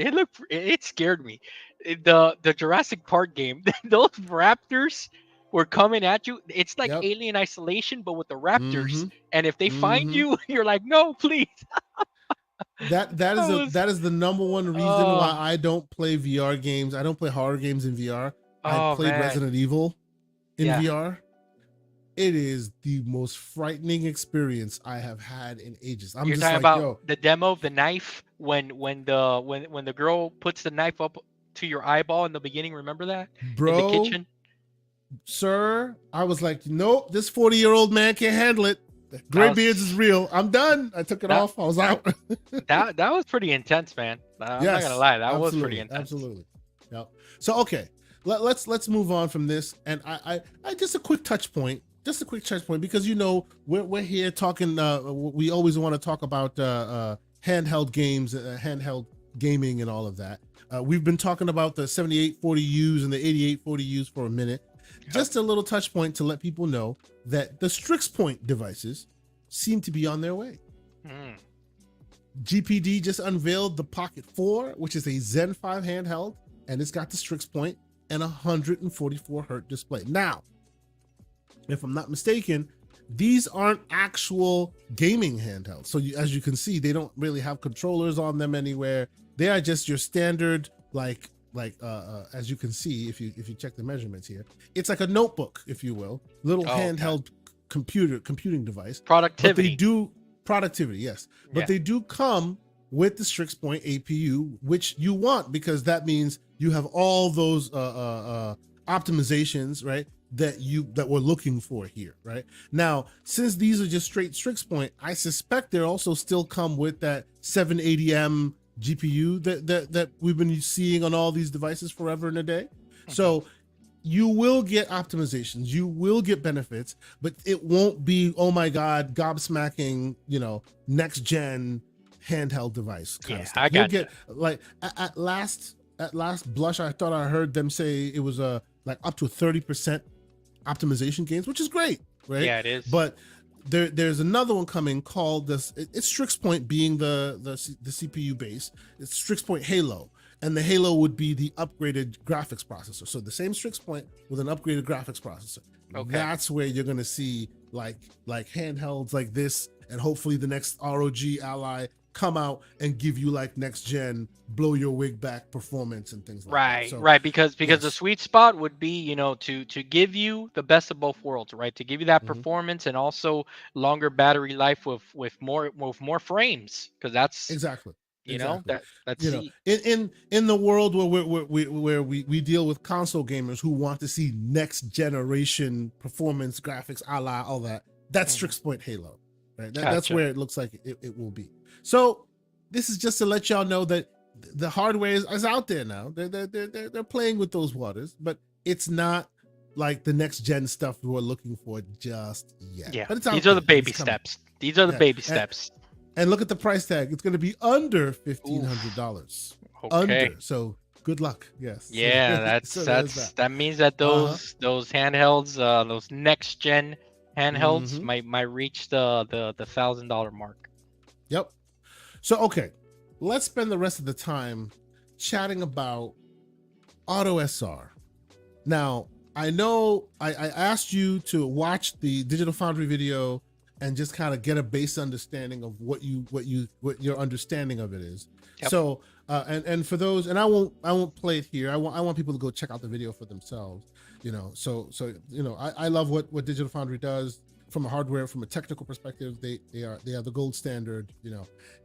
it scared me. The Jurassic Park game, those raptors were coming at you. It's like Yep. Alien Isolation, but with the raptors. Mm-hmm. And if they find Mm-hmm. you, you're like, no, please. That is the number one reason why Oh, I don't play VR games. I don't play horror games in VR. I oh played man, Resident Evil in yeah. VR. It is the most frightening experience I have had in ages. I'm You're just talking like, about yo, the demo of the knife when the girl puts the knife up to your eyeball in the beginning. Remember that in the bro, kitchen? sir. I was like, nope, this 40-year-old man can't handle it. That Graybeards is was real. I'm done. I took it that off. I was out. that was pretty intense, man. I'm not gonna Yes, lie, that was pretty absolutely, intense. absolutely. Yep. So okay, let's move on from this, and I just a quick touch point, because we're here talking. We always want to talk about handheld games, handheld gaming, and all of that. We've been talking about the 7840Us and the 8840Us for a minute. Just a little touch point to let people know that the Strix Point devices seem to be on their way. Mm. GPD just unveiled the Pocket 4, which is a Zen 5 handheld, and it's got the Strix Point and 144 hertz display. Now, if I'm not mistaken, these aren't actual gaming handhelds. So as you can see, they don't really have controllers on them anywhere. They are just your standard, as you can see, if you check the measurements here, it's like a notebook, if you will, little handheld computing device. Productivity. But they do productivity, yes. But Yeah. they do come with the Strix Point APU, which you want, because that means you have all those optimizations, right? That we're looking for here, right? Now, since these are just straight Strix Point, I suspect they also still come with that 780M GPU that we've been seeing on all these devices forever and a day. So you will get optimizations, you will get benefits, but it won't be, oh my God, gobsmacking, next gen handheld device kind of stuff. I got get like at last blush, I thought I heard them say it was like up to 30% optimization gains, which is great, right? Yeah, it is. But there's another one coming called this. It's Strix Point being the CPU base. It's Strix Point Halo, and the Halo would be the upgraded graphics processor. So the same Strix Point with an upgraded graphics processor. Okay. That's where you're gonna see like handhelds like this, and hopefully the next ROG Ally come out and give you like next gen blow your wig back performance and things like that. So, right, because the sweet spot would be, to give you the best of both worlds, right? To give you that performance and also longer battery life with more frames, because that's exactly that's in the world where we deal with console gamers who want to see next generation performance graphics, a la all that. That's Strix Point Halo, right? That's where it looks like it will be. So this is just to let y'all know that the hardware is out there now. They're playing with those waters, but it's not like the next gen stuff we're looking for just yet. Yeah, but it's these are the baby steps. These are the baby steps. And look at the price tag. It's going to be under $1,500. Okay. Under. So good luck. Yes. Yeah, that means that those handhelds, those next gen handhelds might reach the $1,000 mark. Yep. So okay, let's spend the rest of the time chatting about AutoSR. Now, I know I asked you to watch the Digital Foundry video and just kind of get a base understanding of what your understanding of it is. Yep. So and for those, and I won't play it here. I want people to go check out the video for themselves. So I love what Digital Foundry does from a hardware, from a technical perspective. They are the gold standard.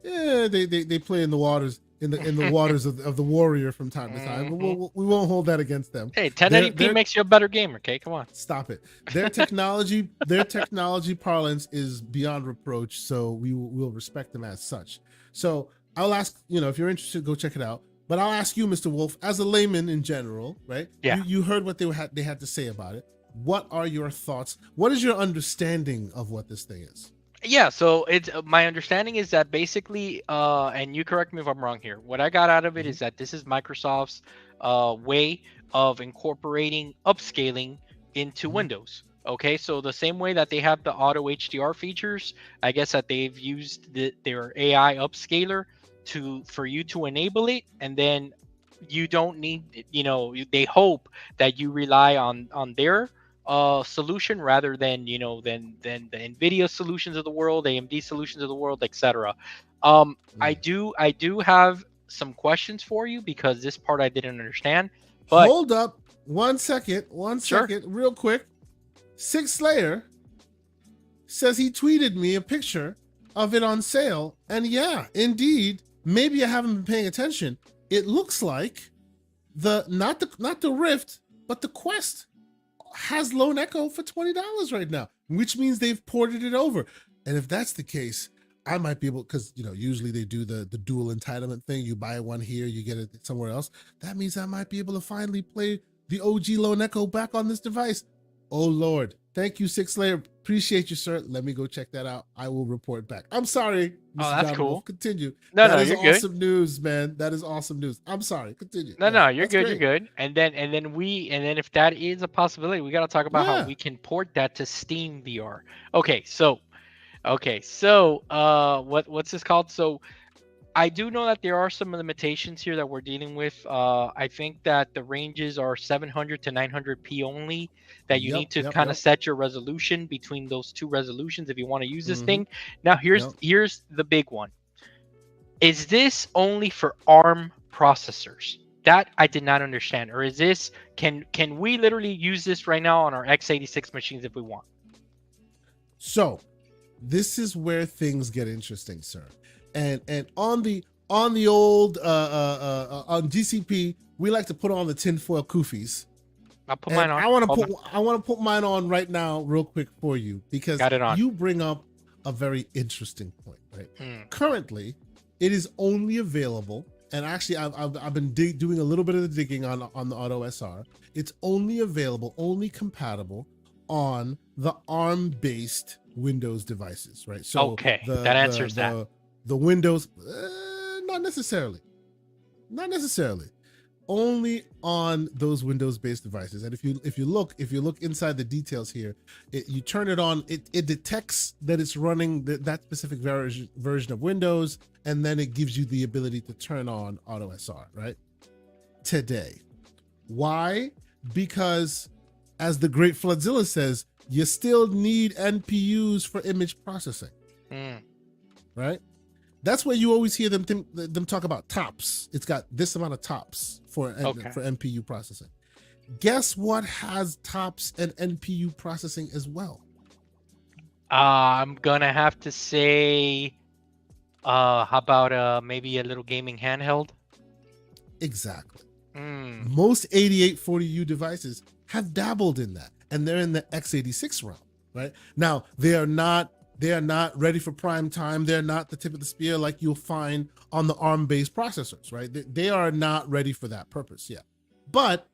They play in the waters in the waters of the warrior from time to time. We won't hold that against them. Hey, 1080p makes you a better gamer. Okay, come on. Stop it. Their technology parlance is beyond reproach. So we'll respect them as such. So I'll ask, if you're interested, go check it out. But I'll ask you, Mr. Wolf, as a layman in general, right? Yeah. You heard what they had to say about it. What are your thoughts? What is your understanding of what this thing is? Yeah, so it's my understanding is that basically, and you correct me if I'm wrong here. What I got out of it Mhm. is that this is Microsoft's way of incorporating upscaling into Mhm. Windows. Okay, so the same way that they have the auto HDR features, I guess that they've used their AI upscaler for you to enable it, and then you don't need, they hope that you rely on their solution rather than than the Nvidia solutions of the world, AMD solutions of the world, etc. I Mm. do have some questions for you because this part I didn't understand, but Hold up 1 sure. second, real quick. Six Slayer says he tweeted me a picture of it on sale, and yeah, indeed, maybe I haven't been paying attention. It looks like the not the Rift, but the Quest has Lone Echo for $20 right now, which means they've ported it over. And if that's the case, I might be able, because usually they do the dual entitlement thing. You buy one here, you get it somewhere else. That means I might be able to finally play the OG Lone Echo back on this device. Oh Lord. Thank you, Six Slayer. Appreciate you, sir. Let me go check that out. I will report back. I'm sorry, Oh, Mr. that's John Wolf. cool. Continue. No, That no, is you're good. awesome news, man. That is awesome news. I'm sorry. Continue. No, Yes, no, you're that's good. You're great. good. And then if that is a possibility, we got to talk about how Yeah. we can port that to Steam VR. Okay, so what's this called? So I do know that there are some limitations here that we're dealing with. I think that the ranges are 700 to 900p only. That you Yep. need to Yep. kind of Yep. set your resolution between those two resolutions if you want to use this Mm-hmm. thing. Now, Yep. here's the big one. Is this only for ARM processors? That I did not understand. Or is this can we literally use this right now on our x86 machines if we want? So this is where things get interesting, sir. And on the old on GCP, we like to put on the tinfoil koofies. I'll put And mine on. I want to Hold put on. mine on right now, real quick for you, because Got it on. you bring up a very interesting point, right? Mm, Currently, it is only available, and actually, I've been doing a little bit of the digging on the Auto SR. It's only available, only compatible on the ARM-based Windows devices, right? So okay, the that the answers that. the the Windows, not necessarily, not necessarily, only on those Windows-based devices. And if you look inside the details here, you turn it on, it detects that it's running that specific version of Windows, and then it gives you the ability to turn on Auto SR, right? Today. Why? Because, as the great Floodzilla says, you still need NPUs for image processing, Mm, right? That's where you always hear them talk about tops. It's got this amount of tops for okay. NPU processing. Guess what has tops and NPU processing as well? I'm gonna have to say, how about maybe a little gaming handheld? Exactly. Mm, Most 8840U devices have dabbled in that, and they're in the x86 realm, right? Now, they are not ready for prime time. They're not the tip of the spear like you'll find on the ARM-based processors, right? They are not ready for that purpose yet. But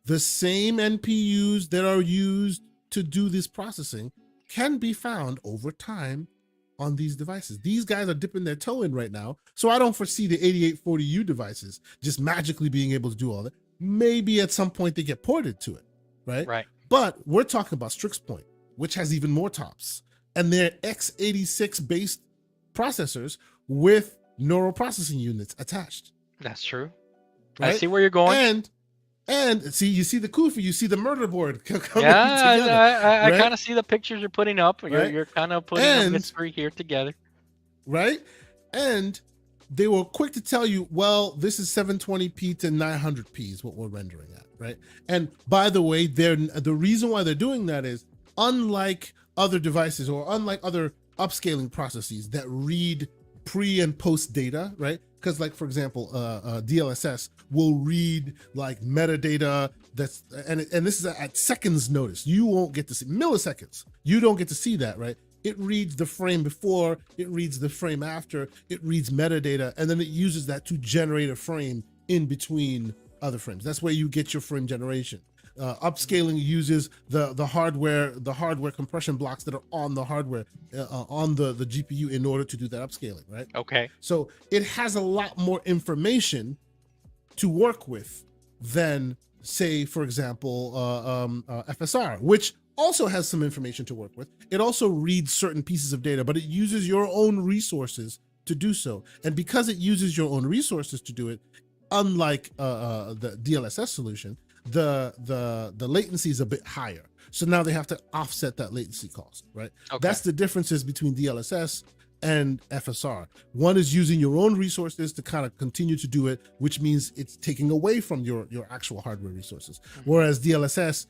the same NPUs that are used to do this processing can be found over time on these devices. These guys are dipping their toe in right now. So I don't foresee the 8840U devices just magically being able to do all that. Maybe at some point they get ported to it, right? right. But we're talking about Strix Point, which has even more tops. And they're x86 based processors with neural processing units attached, That's true. I right? see where you're going. And see, you see the kufa, you see the murder board coming Yeah, together, I right? kind of see the pictures you're putting up. You're Right? you're kind of putting them And history here together. right? And they were quick to tell you, well, this is 720p to 900p is what we're rendering at, right? And by the way, the reason why they're doing that is, unlike other devices or unlike other upscaling processes that read pre and post data, right? Because, like, for example, DLSS will read like metadata that's and this is at seconds notice. You won't get to see milliseconds. You don't get to see that, right? It reads the frame before, it reads the frame after, it reads metadata, and then it uses that to generate a frame in between other frames. That's where you get your frame generation. Upscaling uses the hardware compression blocks that are on the hardware on the GPU in order to do that upscaling, right? Okay. So it has a lot more information to work with than, say, for example, FSR, which also has some information to work with. It also reads certain pieces of data, but it uses your own resources to do so. And because it uses your own resources to do it, unlike the DLSS solution, the latency is a bit higher. So now they have to offset that latency cost, right? Okay. That's the differences between DLSS and FSR. One is using your own resources to kind of continue to do it, which means it's taking away from your actual hardware resources. Whereas DLSS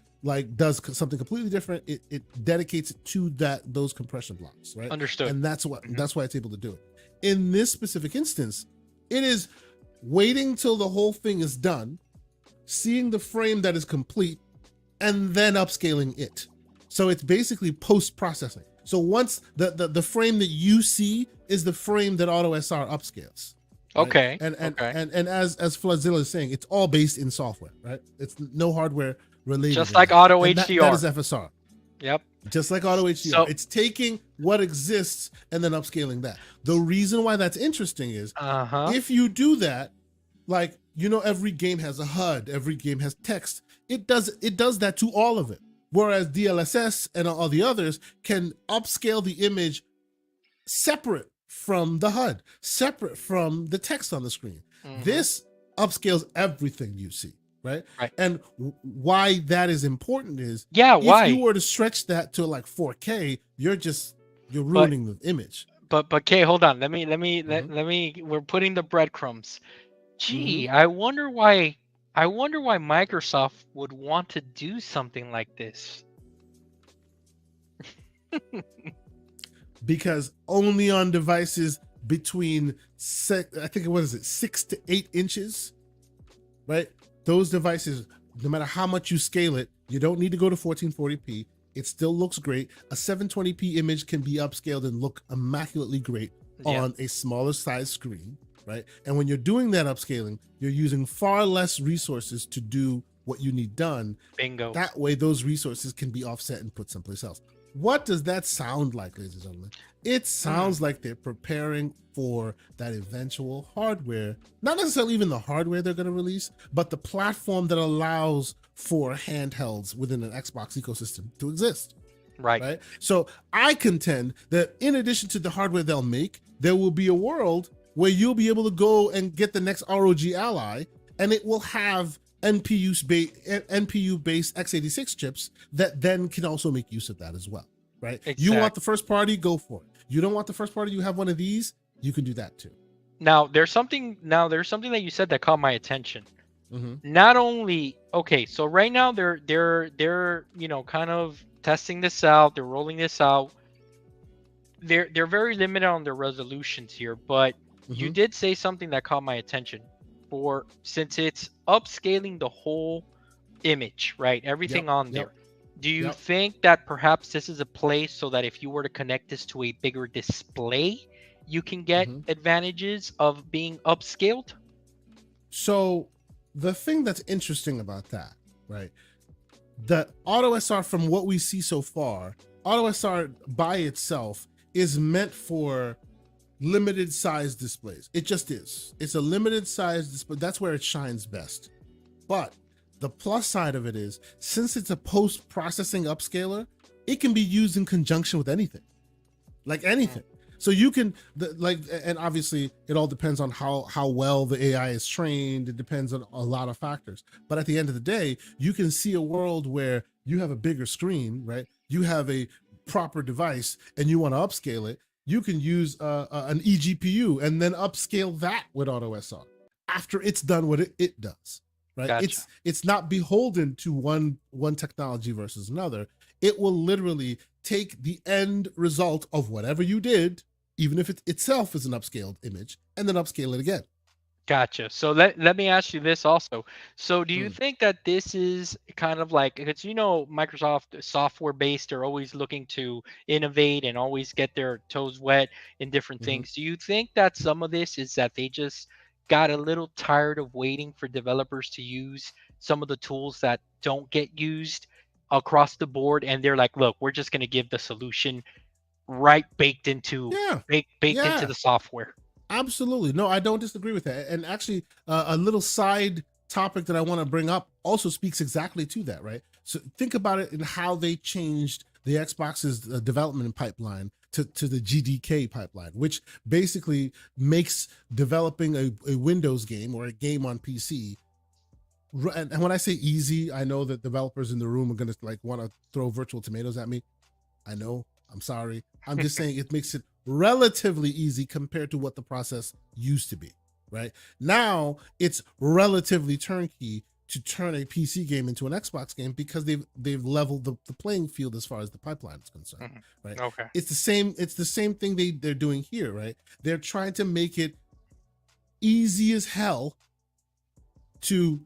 does something completely different. It dedicates it to those compression blocks, right? Understood. And that's why it's able to do it. In this specific instance, it is waiting till the whole thing is done, seeing the frame that is complete, and then upscaling it. So it's basically post-processing. So once the frame that you see is the frame that AutoSR upscales. Right? Okay. And okay. and as Floodzilla is saying, it's all based in software, right? It's no hardware related. Just like Auto and HDR. That is FSR. Yep. Just like Auto HDR. So, it's taking what exists and then upscaling that. The reason why that's interesting is if you do that, every game has a HUD, every game has text. It does that to all of it. Whereas DLSS and all the others can upscale the image separate from the HUD, separate from the text on the screen. This upscales everything you see, right? And why that is important is, why? If you were to stretch that to 4K, you're ruining the image. But Kay, hold on. Let me. We're putting the breadcrumbs. Gee, I wonder why Microsoft would want to do something like this. Because only on devices between 6 to 8 inches, right? Those devices, no matter how much you scale it, you don't need to go to 1440p. It still looks great. A 720p image can be upscaled and look immaculately great on a smaller size screen, right? And when you're doing that upscaling, you're using far less resources to do what you need done. Bingo. That way, those resources can be offset and put someplace else. What does that sound like, ladies and gentlemen? It sounds like they're preparing for that eventual hardware, not necessarily even the hardware they're going to release, but the platform that allows for handhelds within an Xbox ecosystem to exist. Right. So I contend that in addition to the hardware they'll make, there will be a world where you'll be able to go and get the next ROG Ally, and it will have NPU-based x86 chips that then can also make use of that as well, right? Exactly. You want the first party, go for it. You don't want the first party, you have one of these, you can do that too. Now, there's something that you said that caught my attention. Not only, so right now they're kind of testing this out, they're rolling this out. They're very limited on their resolutions here, but you did say something that caught my attention. Since it's upscaling the whole image, right? Everything on there. Do you think that perhaps this is a place so that if you were to connect this to a bigger display, you can get advantages of being upscaled? So the thing that's interesting about that, right? The AutoSR, from what we see so far, AutoSR by itself is meant for limited size displays. It just is. It's a limited size display. That's where it shines best. But the plus side of it is, since it's a post-processing upscaler, it can be used in conjunction with anything, like anything. So you can and obviously it all depends on how well the AI is trained. It depends on a lot of factors. But at the end of the day, you can see a world where you have a bigger screen, right? You have a proper device and you want to upscale it. You can use an eGPU and then upscale that with AutoSR after it's done what it does, right? Gotcha. It's not beholden to one technology versus another. It will literally take the end result of whatever you did, even if it itself is an upscaled image, and then upscale it again. Gotcha. So let me ask you this also. So do you think that this is kind of like, because Microsoft software based, they're always looking to innovate and always get their toes wet in different things. Do you think that some of this is that they just got a little tired of waiting for developers to use some of the tools that don't get used across the board, and they're like, look, we're just going to give the solution right Yeah, baked into yeah, the software. absolutely. No, I don't disagree with that. And actually, a little side topic that I want to bring up also speaks exactly to that, right? So think about it in how they changed the Xbox's development pipeline to the GDK pipeline, which basically makes developing a Windows game or a game on PC. And when I say easy, I know that developers in the room are going to like want to throw virtual tomatoes at me. I know. I'm sorry. I'm just saying it makes it relatively easy compared to what the process used to be, right? Now it's relatively turnkey to turn a PC game into an Xbox game because they've leveled the playing field as far as the pipeline is concerned, right? Okay. It's the same thing they're doing here, right? They're trying to make it easy as hell to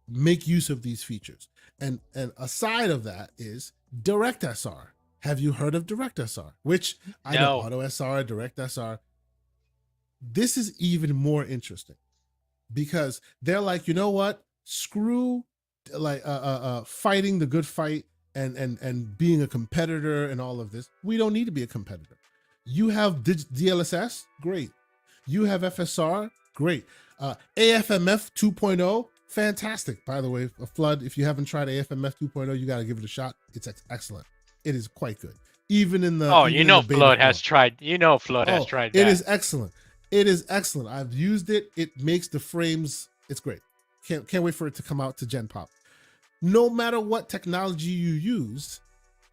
make use of these features. And aside of that is DirectSR. Have you heard of DirectSR? Which I know AutoSR, DirectSR. This is even more interesting because they're like, you know what? Screw like fighting the good fight and being a competitor and all of this. We don't need to be a competitor. You have DLSS, great. You have FSR, great. AFMF 2.0, fantastic. By the way, a flood. If you haven't tried AFMF 2.0, you got to give it a shot. It's excellent. It is quite good. Even in the Flood has tried. Flood has tried that. It is excellent. It is excellent. I've used it. It makes the frames. It's great. Can't wait for it to come out to Gen Pop. No matter what technology you use,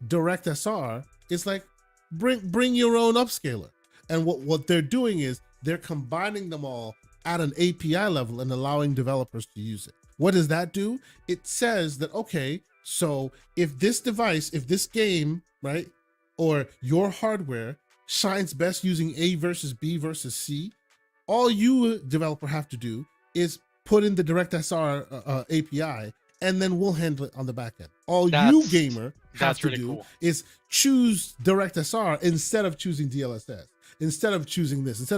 DirectSR is like bring your own upscaler. And what they're doing is they're combining them all at an API level and allowing developers to use it. What does that do? It says that, okay, so if this device, if this game, right, or your hardware shines best using A versus B versus C, all you developer have to do is put in the DirectSR API, and then we'll handle it on the back end. All you gamer have to do is choose DirectSR instead of choosing DLSS, instead of choosing this,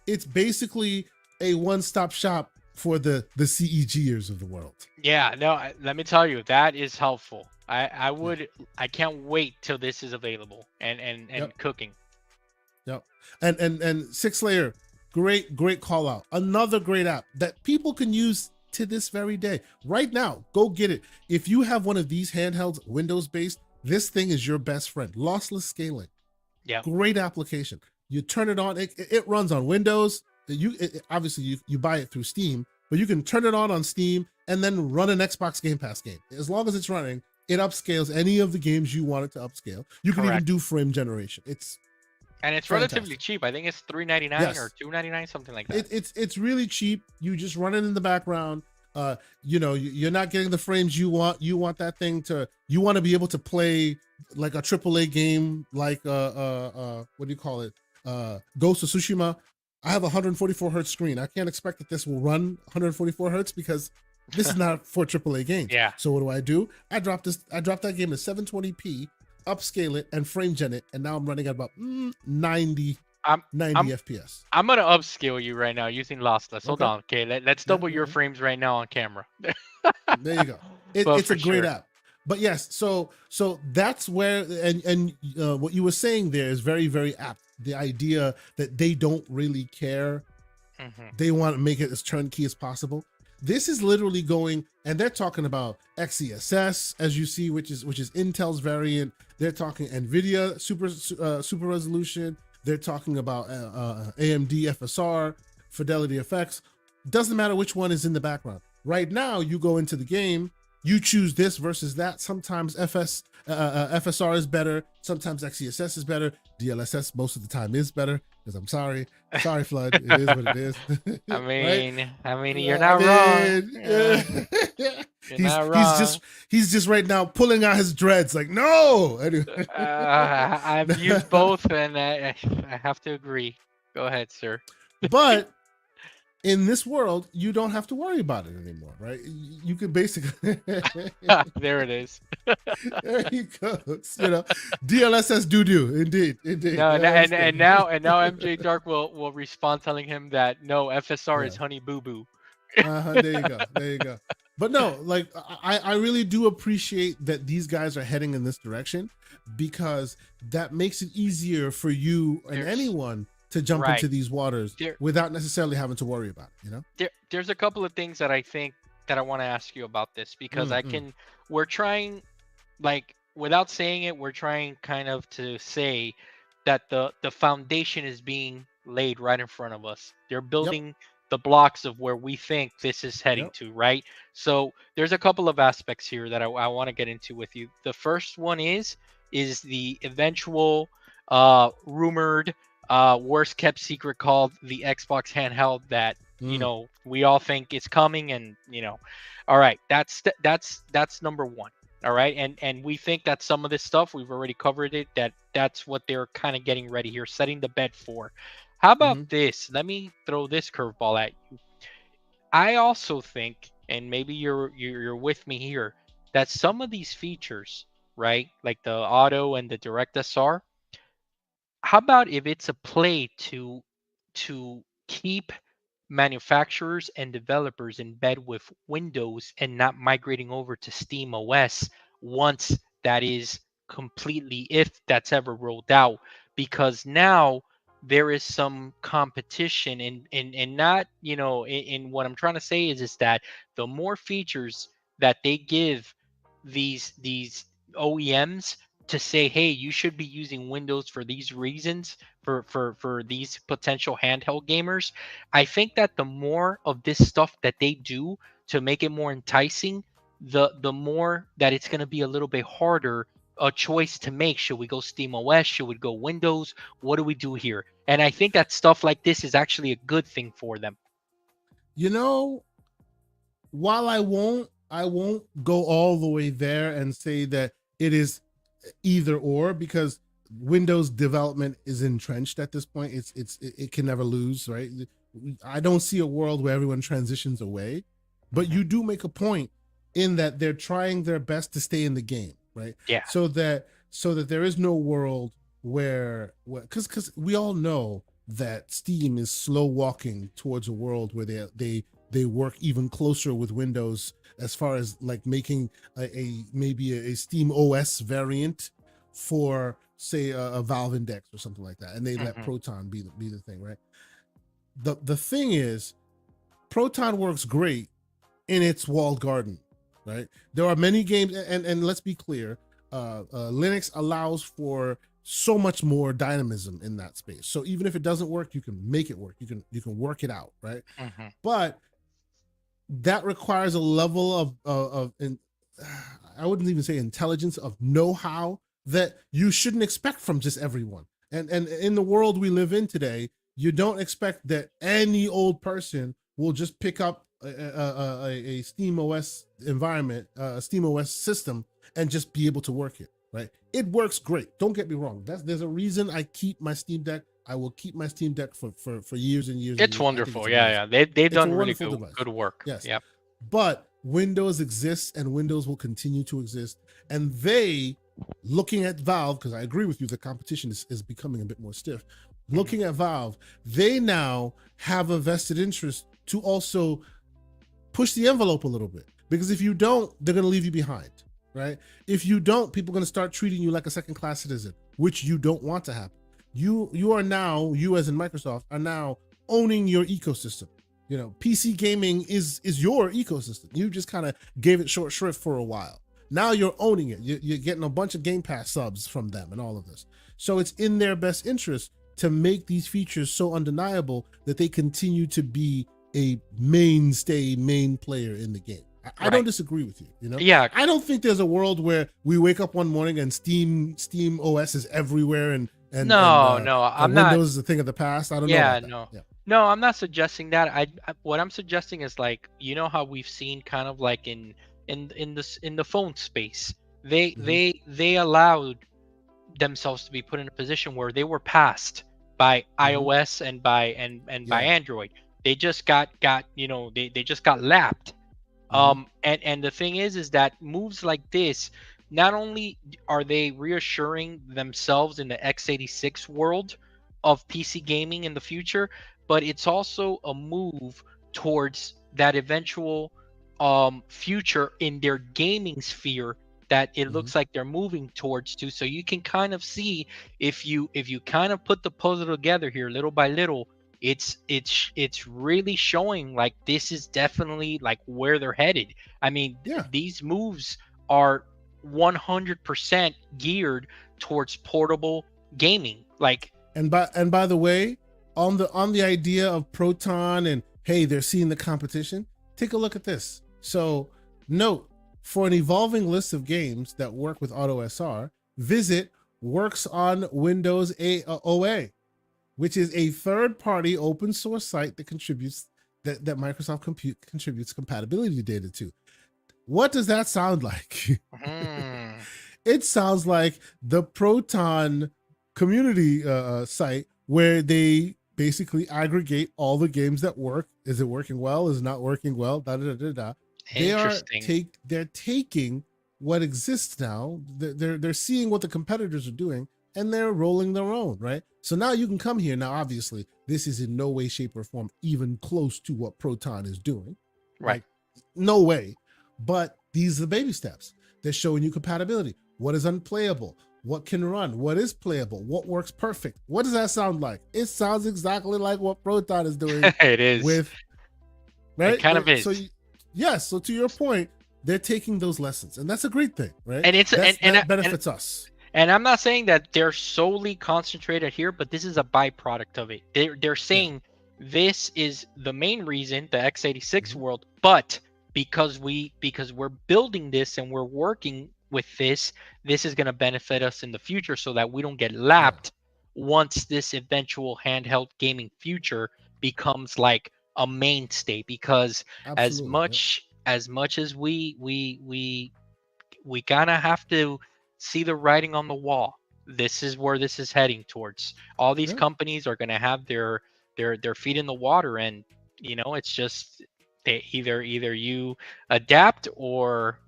it's basically a one-stop shop for the CEGers of the world. Yeah, no, let me tell you, that is helpful. I can't wait till this is available and cooking. Yep. And 6layer, great call out. Another great app that people can use to this very day. Right now, go get it. If you have one of these handhelds, Windows-based, this thing is your best friend. Lossless scaling. Yeah. Great application. You turn it on, it runs on Windows. Obviously you buy it through Steam, but you can turn it on Steam and then run an Xbox Game Pass game. As long as it's running, it upscales any of the games you want it to upscale. You can even do frame generation. It's relatively cheap. I think it's $3.99 or $2.99, something like that. It's really cheap. You just run it in the background. You're not getting the frames you want. You want that thing you want to be able to play like a AAA game, like what do you call it? Ghost of Tsushima. I have a 144 hertz screen. I can't expect that this will run 144 hertz because this is not for AAA games. Yeah. So what do? I dropped that game to 720p, upscale it, and frame gen it, and now I'm running at about 90 FPS. I'm gonna upscale you right now using lossless. Hold on. Okay, let's double your frames right now on camera. There you go. It's a great app. But yes, so that's where and what you were saying there is very, very apt. The idea that they don't really care. They want to make it as turnkey as possible. This is literally going, and they're talking about XeSS, as you see, which is Intel's variant. They're talking NVIDIA super resolution. They're talking about AMD FSR, Fidelity FX. Doesn't matter which one is in the background. Right now, you go into the game, you choose this versus that. Sometimes FSR is better. Sometimes XeSS is better. DLSS most of the time is better. Because I'm sorry, Flood. It is what it is. I mean, you're not wrong. He's just right now pulling out his dreads. Like, no. Anyway. I've used both, and I have to agree. Go ahead, sir. But in this world, you don't have to worry about it anymore, right? You can basically there it is. There he goes. DLSS doo-doo. Indeed. No, and now MJ Dark will respond telling him that no, FSR is honey boo boo. There you go. But no, like I really do appreciate that these guys are heading in this direction, because that makes it easier for you and There's anyone to jump into right these waters there. without necessarily having to worry about it, you know? There's a couple of things that I think that I want to ask you about this because I Mm-mm. can. We're trying, like, without saying it, we're trying kind of to say that the foundation is being laid right in front of us. They're Yep. building the blocks of where we think this is heading Yep. to, right? So there's a couple of aspects here that I want to get into with you. The first one is the eventual rumored worst kept secret called the Xbox handheld that Mm. we all think is coming, and all right, that's number one. All right, and we think that some of this stuff we've already covered it. That's what they're kind of getting ready here, setting the bed for. How about Mm-hmm. this? Let me throw this curveball at you. I also think, and maybe you're with me here, that some of these features, right, like the auto and the direct SR, how about if it's a play to keep manufacturers and developers in bed with Windows and not migrating over to Steam OS once that is completely, if that's ever rolled out, because now there is some competition and not, in what I'm trying to say is that the more features that they give these OEMs to say, hey, you should be using Windows for these reasons, for these potential handheld gamers. I think that the more of this stuff that they do to make it more enticing, the more that it's going to be a little bit harder a choice to make. Should we go Steam OS? Should we go Windows? What do we do here? And I think that stuff like this is actually a good thing for them. You know, while I won't go all the way there and say that it is either or, because Windows development is entrenched at this point. It can never lose, right? I don't see a world where everyone transitions away, but Mhm. you do make a point in that they're trying their best to stay in the game, right? Yeah. So that there is no world where because we all know that Steam is slow walking towards a world where they work even closer with Windows, as far as like making a maybe a Steam OS variant for, say, a Valve Index or something like that, and they let Hmm. Proton be the thing, right? The thing is, Proton works great in its walled garden, right? There are many games, and let's be clear, Linux allows for so much more dynamism in that space. So even if it doesn't work, you can make it work. You can work it out, right? Hmm. But that requires a level of I wouldn't even say intelligence, of know-how that you shouldn't expect from just everyone. And in the world we live in today, you don't expect that any old person will just pick up a Steam OS environment, a Steam OS system, and just be able to work it. Right? It works great. Don't get me wrong. There's a reason I keep my Steam Deck. I will keep my Steam Deck for years and years and It's years. I think it's wonderful. Yeah, amazing. yeah. They've It's a done really wonderful good device. good work. Yes. Yep. But Windows exists and Windows will continue to exist. And they, looking at Valve, because I agree with you, the competition is becoming a bit more stiff. Hmm. Looking at Valve, they now have a vested interest to also push the envelope a little bit. Because if you don't, they're going to leave you behind, right? If you don't, people are going to start treating you like a second class citizen, which you don't want to happen. You are now, you as in Microsoft, are now owning your ecosystem. PC gaming is your ecosystem. You just kind of gave it short shrift for a while. Now you're owning it. You're getting a bunch of Game Pass subs from them and all of this. So it's in their best interest to make these features so undeniable that they continue to be a main player in the game. I don't Right. disagree with you. Yeah. I don't think there's a world where we wake up one morning and Steam OS is everywhere, No, no, I'm not. Windows is a thing of the past. I don't know Yeah, about that. no. Yeah. No, I'm not suggesting that. What I'm suggesting is, like, how we've seen kind of like in the phone space. They Mm-hmm. they allowed themselves to be put in a position where they were passed by Mm-hmm. iOS and by Yeah. Android. They just they just got lapped. Mm-hmm. And the thing is that moves like this, not only are they reassuring themselves in the x86 world of PC gaming in the future, but it's also a move towards that eventual future in their gaming sphere that it Hmm. looks like they're moving towards to. So you can kind of see, if you kind of put the puzzle together here little by little, it's really showing like this is definitely like where they're headed. I mean, Yeah. these moves are 100% geared towards portable gaming. Like, And by the way, on the idea of Proton and hey, they're seeing the competition. Take a look at this. So note, for an evolving list of games that work with AutoSR, visit Works on Windows OA, which is a third-party open source site that contributes that Microsoft Compute contributes compatibility data to. What does that sound like? hmm, It sounds like the Proton community site where they basically aggregate all the games that work. Is it working well? Is it not working well? Da da da da da. interesting. They're taking what exists now. They're seeing what the competitors are doing and they're rolling their own, right? So now you can come here. Now, obviously, this is in no way, shape, or form even close to what Proton is doing. Right. Like, no way. But these are the baby steps. They're showing you compatibility. What is unplayable? What can run? What is playable? What works perfect? What does that sound like? It sounds exactly like what Proton is doing It is. with, It right? kind of So, is. yes. So to your point, they're taking those lessons, and that's a great thing, right? And it's That benefits us. and I'm not saying that they're solely concentrated here, but this is a byproduct of it. They're Yeah. saying this is the main reason, the x86 Mhm. world, but because we're building this and we're working with this is going to benefit us in the future so that we don't get Yeah. lapped once this eventual handheld gaming future becomes like a mainstay. Because as Absolutely. Yep. much as we kind of have to see the writing on the wall. This is where this is heading towards. All these Yeah. companies are going to have their feet in the water, and it's just either you adapt or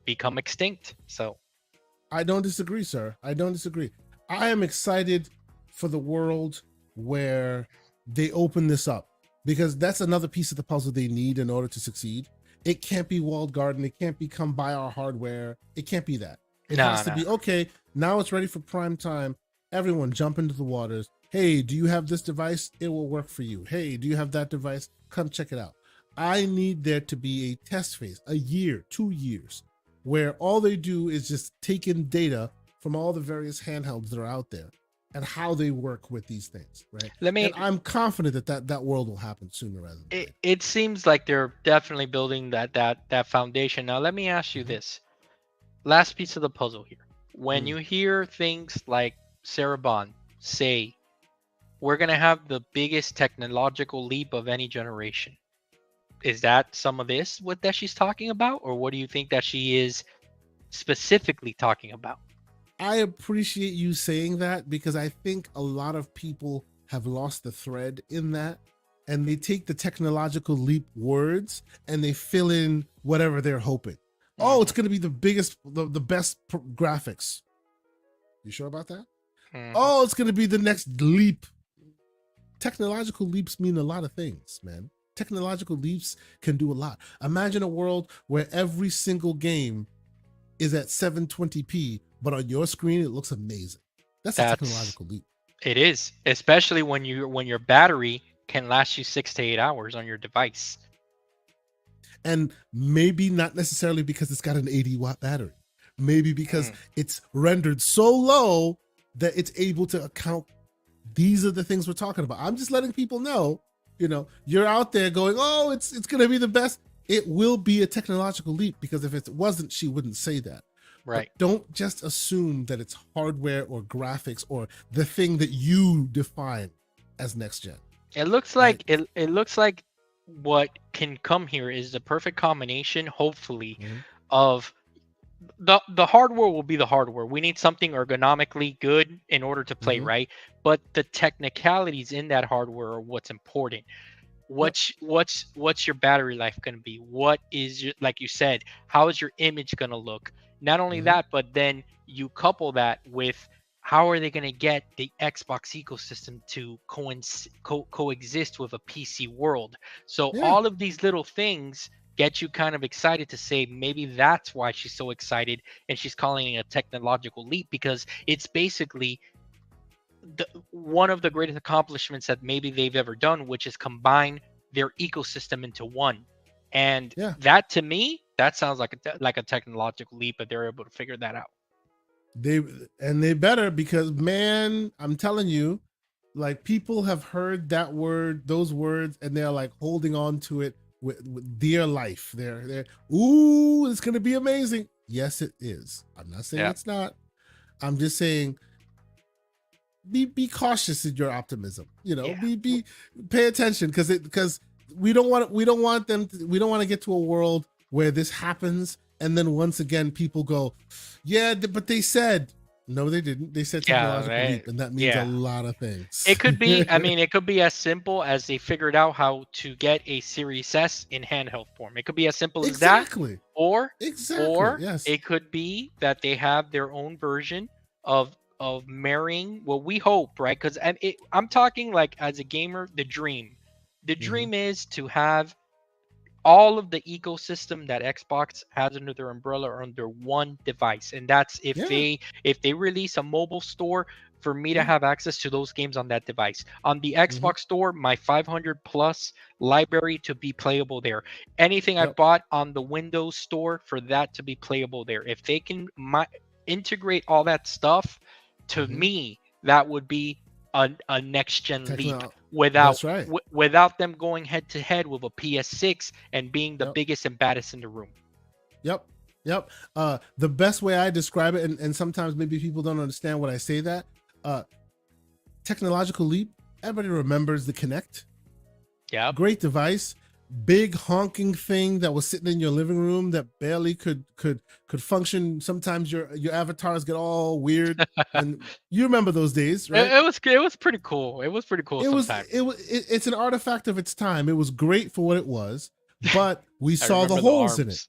become extinct. So I don't disagree, sir. I don't disagree. I am excited for the world where they open this up because that's another piece of the puzzle they need in order to succeed. It can't be walled garden. It can't be come buy our hardware. It can't be that. It no, has to no, be okay. Now it's ready for prime time. Everyone jump into the waters. Hey, do you have this device? It will work for you. Hey, do you have that device? Come check it out. I need there to be a test phase, a year, 2 years, where all they do is just take in data from all the various handhelds that are out there and how they work with these things, right? let And me I'm confident that world will happen sooner rather than later. it seems like they're definitely building that foundation. Now let me ask you Mm-hmm. this last piece of the puzzle here. When Mm. you hear things like Sarah Bond say we're going to have the biggest technological leap of any generation. Is that some of this what that she's talking about, or what do you think that she is specifically talking about? I appreciate you saying that because I think a lot of people have lost the thread in that and they take the technological leap words and they fill in whatever they're hoping. Oh, it's Mm-hmm. going to be the biggest, the best graphics. You sure about that? Mm-hmm. Oh, it's going to be the next leap. Technological leaps mean a lot of things, man. Technological leaps can do a lot. Imagine a world where every single game is at 720p, but on your screen it looks amazing. That's a That's technological leap. it is, especially when your battery can last you 6 to 8 hours on your device. And maybe not necessarily because it's got an 80-watt battery. Maybe because Mm. it's rendered so low that it's able to account. These are the things we're talking about. I'm just letting people know, you're out there going, oh, it's going to be the best. It will be a technological leap because if it wasn't, she wouldn't say that. But Right. don't just assume that it's hardware or graphics or the thing that you define as next gen, It looks right? like it looks like what can come here is the perfect combination, hopefully, Mm-hmm. of the hardware will be the hardware. We need something ergonomically good in order to play, Mm-hmm. right? But the technicalities in that hardware are what's important. Yep. What's your battery life going to be? What is your, like you said, how is your image going to look? Not only Mm-hmm. that, but then you couple that with how are they going to get the Xbox ecosystem to coexist with a PC world? So Yeah. all of these little things get you kind of excited to say maybe that's why she's so excited and she's calling it a technological leap, because it's basically one of the greatest accomplishments that maybe they've ever done, which is combine their ecosystem into one. And Yeah. that, to me, that sounds like a technological leap, but they're able to figure that out. They better, because man, I'm telling you, like, people have heard those words, and they're like holding on to it with dear life. They're ooh, it's gonna be amazing. Yes, it is. I'm not saying it's not. I'm just saying be cautious in your optimism. Be pay attention, because we don't want to get to a world where this happens, and then once again people go, yeah, but they said. No, they didn't. They said technological leap, and that means a lot of things. It could be, I mean, it could be as simple as they figured out how to get a Series S in handheld form. It could be as simple as that. Or yes, it could be that they have their own version of marrying what we hope, right? Because I'm talking like, as a gamer, the dream. The dream is to have all of the ecosystem that Xbox has under their umbrella or under one device. And that's if they release a mobile store, for me to have access to those games on that device. On the Xbox store, my 500 plus library to be playable there. Anything I bought on the Windows store, for that to be playable there. If they can integrate all that stuff, to me, that would be a next gen leap, without them going head to head with a PS6 and being the biggest and baddest in the room. Yep. The best way I describe it, and sometimes maybe people don't understand when I say that, technological leap, everybody remembers the Kinect. Yeah. Great device. Big honking thing that was sitting in your living room that barely could function. Sometimes your avatars get all weird, and you remember those days, right? It was pretty cool. It was pretty cool. It's an artifact of its time. It was great for what it was, but we saw the holes in it,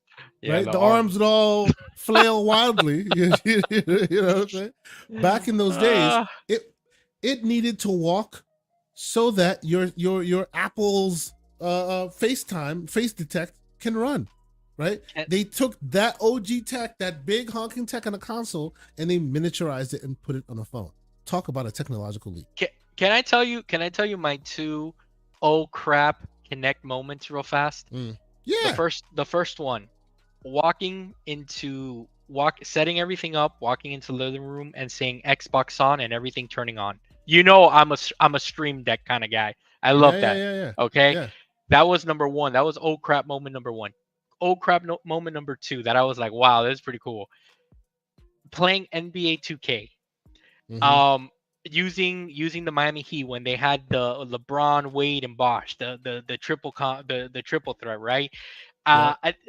right? The arms would all flail wildly. You know what I'm saying? Back in those days, it needed to walk so that your Apple's FaceTime, face detect can run, right? They took that OG tech, that big honking tech on a console, and they miniaturized it and put it on a phone. Talk about a technological leap. Can I tell you my two oh crap Kinect moments real fast? Yeah. The first one, setting everything up, walking into the living room and saying Xbox on and everything turning on. I'm a Stream Deck kind of guy. I love that. Yeah. Okay. Yeah. That was number one. That was oh crap moment number one. Oh crap moment number two, that I was like, wow, that's pretty cool. Playing NBA 2K. Using the Miami Heat when they had the LeBron, Wade, and Bosh, the triple threat, right?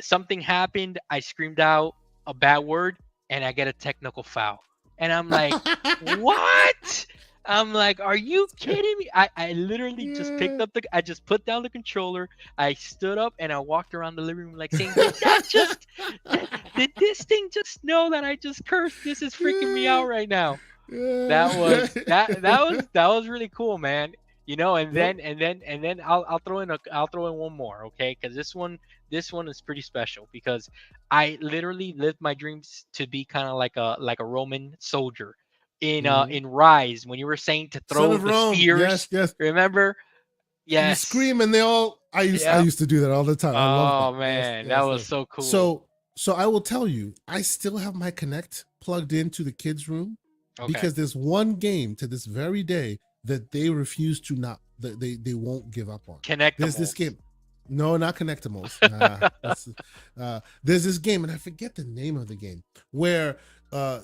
Something happened. I screamed out a bad word, and I get a technical foul, and I'm like, what? I'm like, are you kidding me? I literally just picked up I just put down the controller. I stood up and I walked around the living room like saying, did this thing just know that I just cursed? This is freaking me out right now. That was really cool, man. And then I'll throw in one more, okay? Because this one is pretty special, because I literally lived my dreams to be kind of like a Roman soldier in Rise, when you were saying to throw the spears. Yes. Remember? Yes. You scream and they all. I used to do that all the time. I love that. Oh man, that was so cool. So I will tell you, I still have my Kinect plugged into the kids' room, because there's one game to this very day that they refuse to they won't give up on. There's this game. No, not Connectimals. There's this game, and I forget the name of the game, where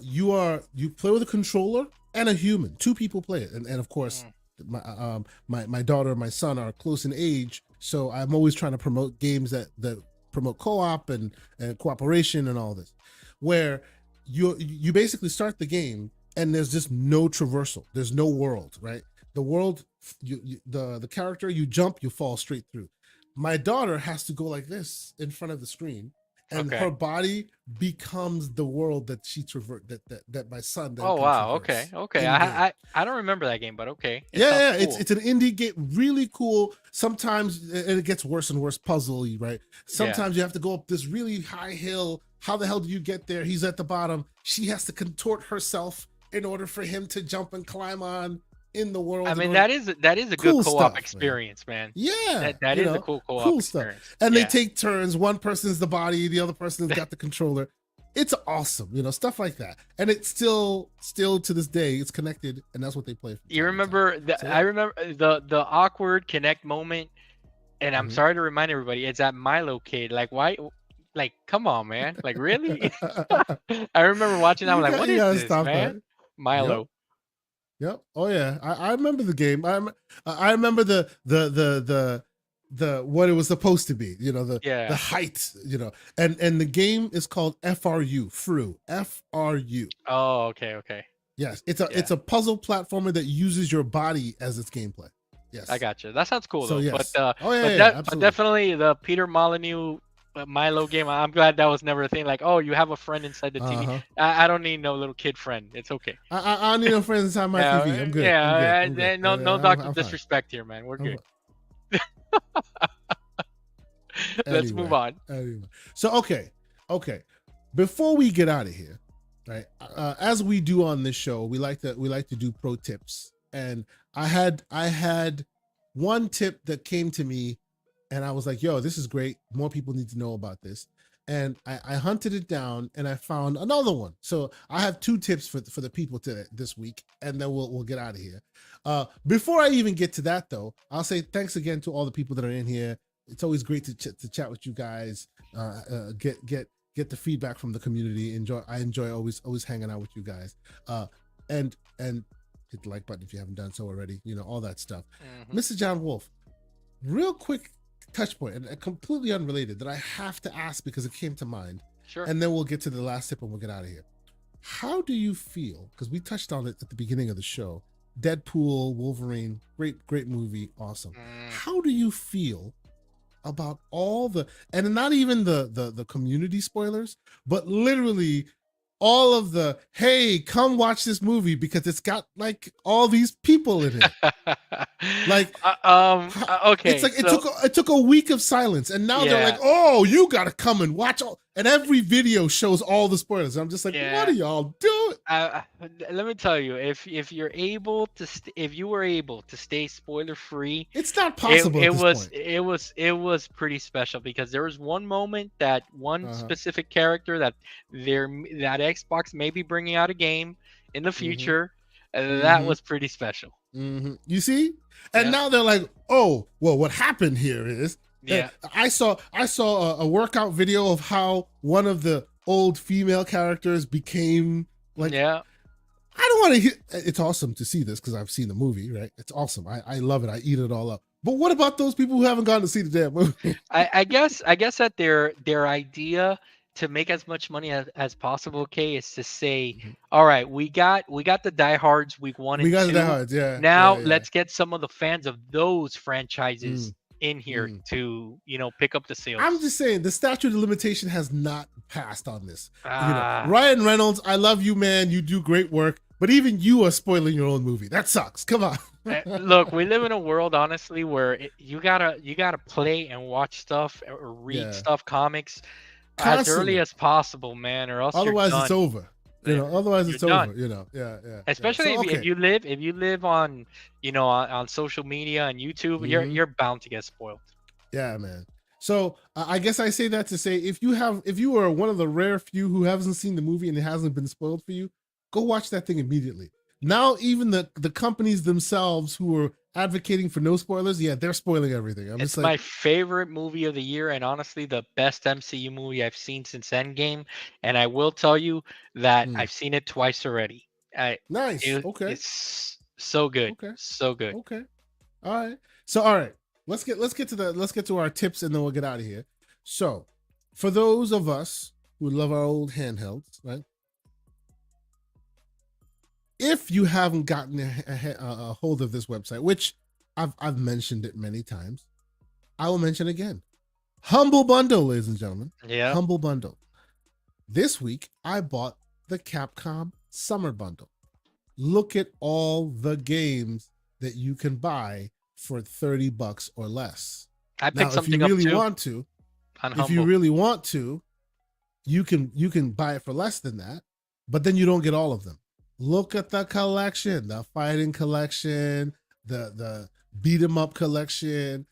you play with a controller and a human. Two people play it, and of course, my daughter and my son are close in age, so I'm always trying to promote games that promote co-op and cooperation and all this, where you basically start the game and there's just no traversal. There's no world, right? The world, the character, you jump, you fall straight through. My daughter has to go like this in front of the screen, and Okay. her body becomes the world that she that my son then Oh can wow. Okay. traverse Okay. in game. I don't remember that game, but okay. It sounds Yeah, yeah, cool. it's an indie game, really cool. Sometimes and it gets worse and worse puzzly, right? Yeah. Sometimes you have to go up this really high hill. How the hell do you get there? He's at the bottom. She has to contort herself in order for him to jump and climb on in the I world in mean, order. that is a good Cool co-op stuff, man. experience, man. Yeah, That is a cool co-op cool stuff. experience. And they Yeah. take turns. One person's the body, the other person's got the controller. It's awesome, stuff like that. And it's still to this day, it's connected, and that's what they play. You remember I remember the awkward connect moment, and I'm sorry to remind everybody, it's at Milo Kid. Like why? Like come on, man. Like really? I remember watching that. I'm like, what you is gotta this, stop that. man? Milo. Yep. Oh yeah, I remember the game. I remember the what it was supposed to be. The height. And the game is called FRU. FRU. Oh, okay, okay. Yes, it's a puzzle platformer that uses your body as its gameplay. Yes, I got you. That sounds cool though. Yes. But absolutely. definitely the Peter Molyneux Milo game. I'm glad that was never a thing. Like, oh, you have a friend inside the TV. I don't need no little kid friend. It's okay. I don't need no friends inside my TV. I'm good. Yeah, I'm good. no doctor disrespect here, man. We're good. Let's move on. Anyway. So okay. Before we get out of here, right? As we do on this show, we like to do pro tips, and I had one tip that came to me, and I was like, "Yo, this is great. More people need to know about this." And I hunted it down, and I found another one. So I have two tips for the people this week, and then we'll get out of here. Before I even get to that, though, I'll say thanks again to all the people that are in here. It's always great to chat with you guys. Get the feedback from the community. I enjoy always hanging out with you guys. And hit the like button if you haven't done so already. All that stuff. Mr. John Wolf, real quick touch point, and completely unrelated, that I have to ask because it came to mind. Sure. And then we'll get to the last tip and we'll get out of here. How do you feel? Because we touched on it at the beginning of the show. Deadpool, Wolverine, great movie, awesome. How do you feel about all and not even the community spoilers, but literally all of the, hey, come watch this movie because it's got like all these people in it. Like okay, it's like it took a week of silence, and now they're like, oh, you gotta come and watch all, and every video shows all the spoilers. I'm just like, what are y'all doing? Let me tell you, if you're able to if you were able to stay spoiler free, it's not possible. It was pretty special, because there was one moment that one specific character that Xbox may be bringing out a game in the future. That was pretty special. You see? And now they're like, oh, well, what happened here is, I saw a workout video of how one of the old female characters became like, I don't want to hear. It's awesome to see this because I've seen the movie, right? It's awesome. I love it. I eat it all up. But what about those people who haven't gone to see the damn movie? I guess that their idea to make as much money as possible, okay, is to say, all right, we got the diehards week 1 and 2. We got the diehards, yeah. Now let's get some of the fans of those franchises in here to pick up the sales. I'm just saying the statute of limitation has not passed on this. Ryan Reynolds, I love you, man. You do great work, but even you are spoiling your own movie. That sucks. Come on. Look, we live in a world, honestly, where you gotta play and watch stuff or read stuff, comics. Constantly. As early as possible, man, or else otherwise you're done. It's over. Otherwise it's done. over. Yeah. Especially if you live on on social media and YouTube, you're bound to get spoiled. Yeah, man. So I guess I say that to say, if you are one of the rare few who hasn't seen the movie and it hasn't been spoiled for you, go watch that thing immediately. Now even the companies themselves who are advocating for no spoilers, they're spoiling everything. It's my favorite movie of the year, and honestly the best MCU movie I've seen since Endgame. And I will tell you that I've seen it twice already. Nice. It's so good. So good. Okay. All right. So all right. Let's get to our tips, and then we'll get out of here. So for those of us who love our old handhelds, right? If you haven't gotten a hold of this website, which I've mentioned it many times, I will mention again. Humble bundle, ladies and gentlemen. Yeah. Humble bundle. This week, I bought the Capcom Summer Bundle. Look at all the games that you can buy for $30 or less. I Now, picked something up too on if you Humble. really want to, you can buy it for less than that, but then you don't get all of them. Look at the collection, the fighting collection, the beat 'em up collection,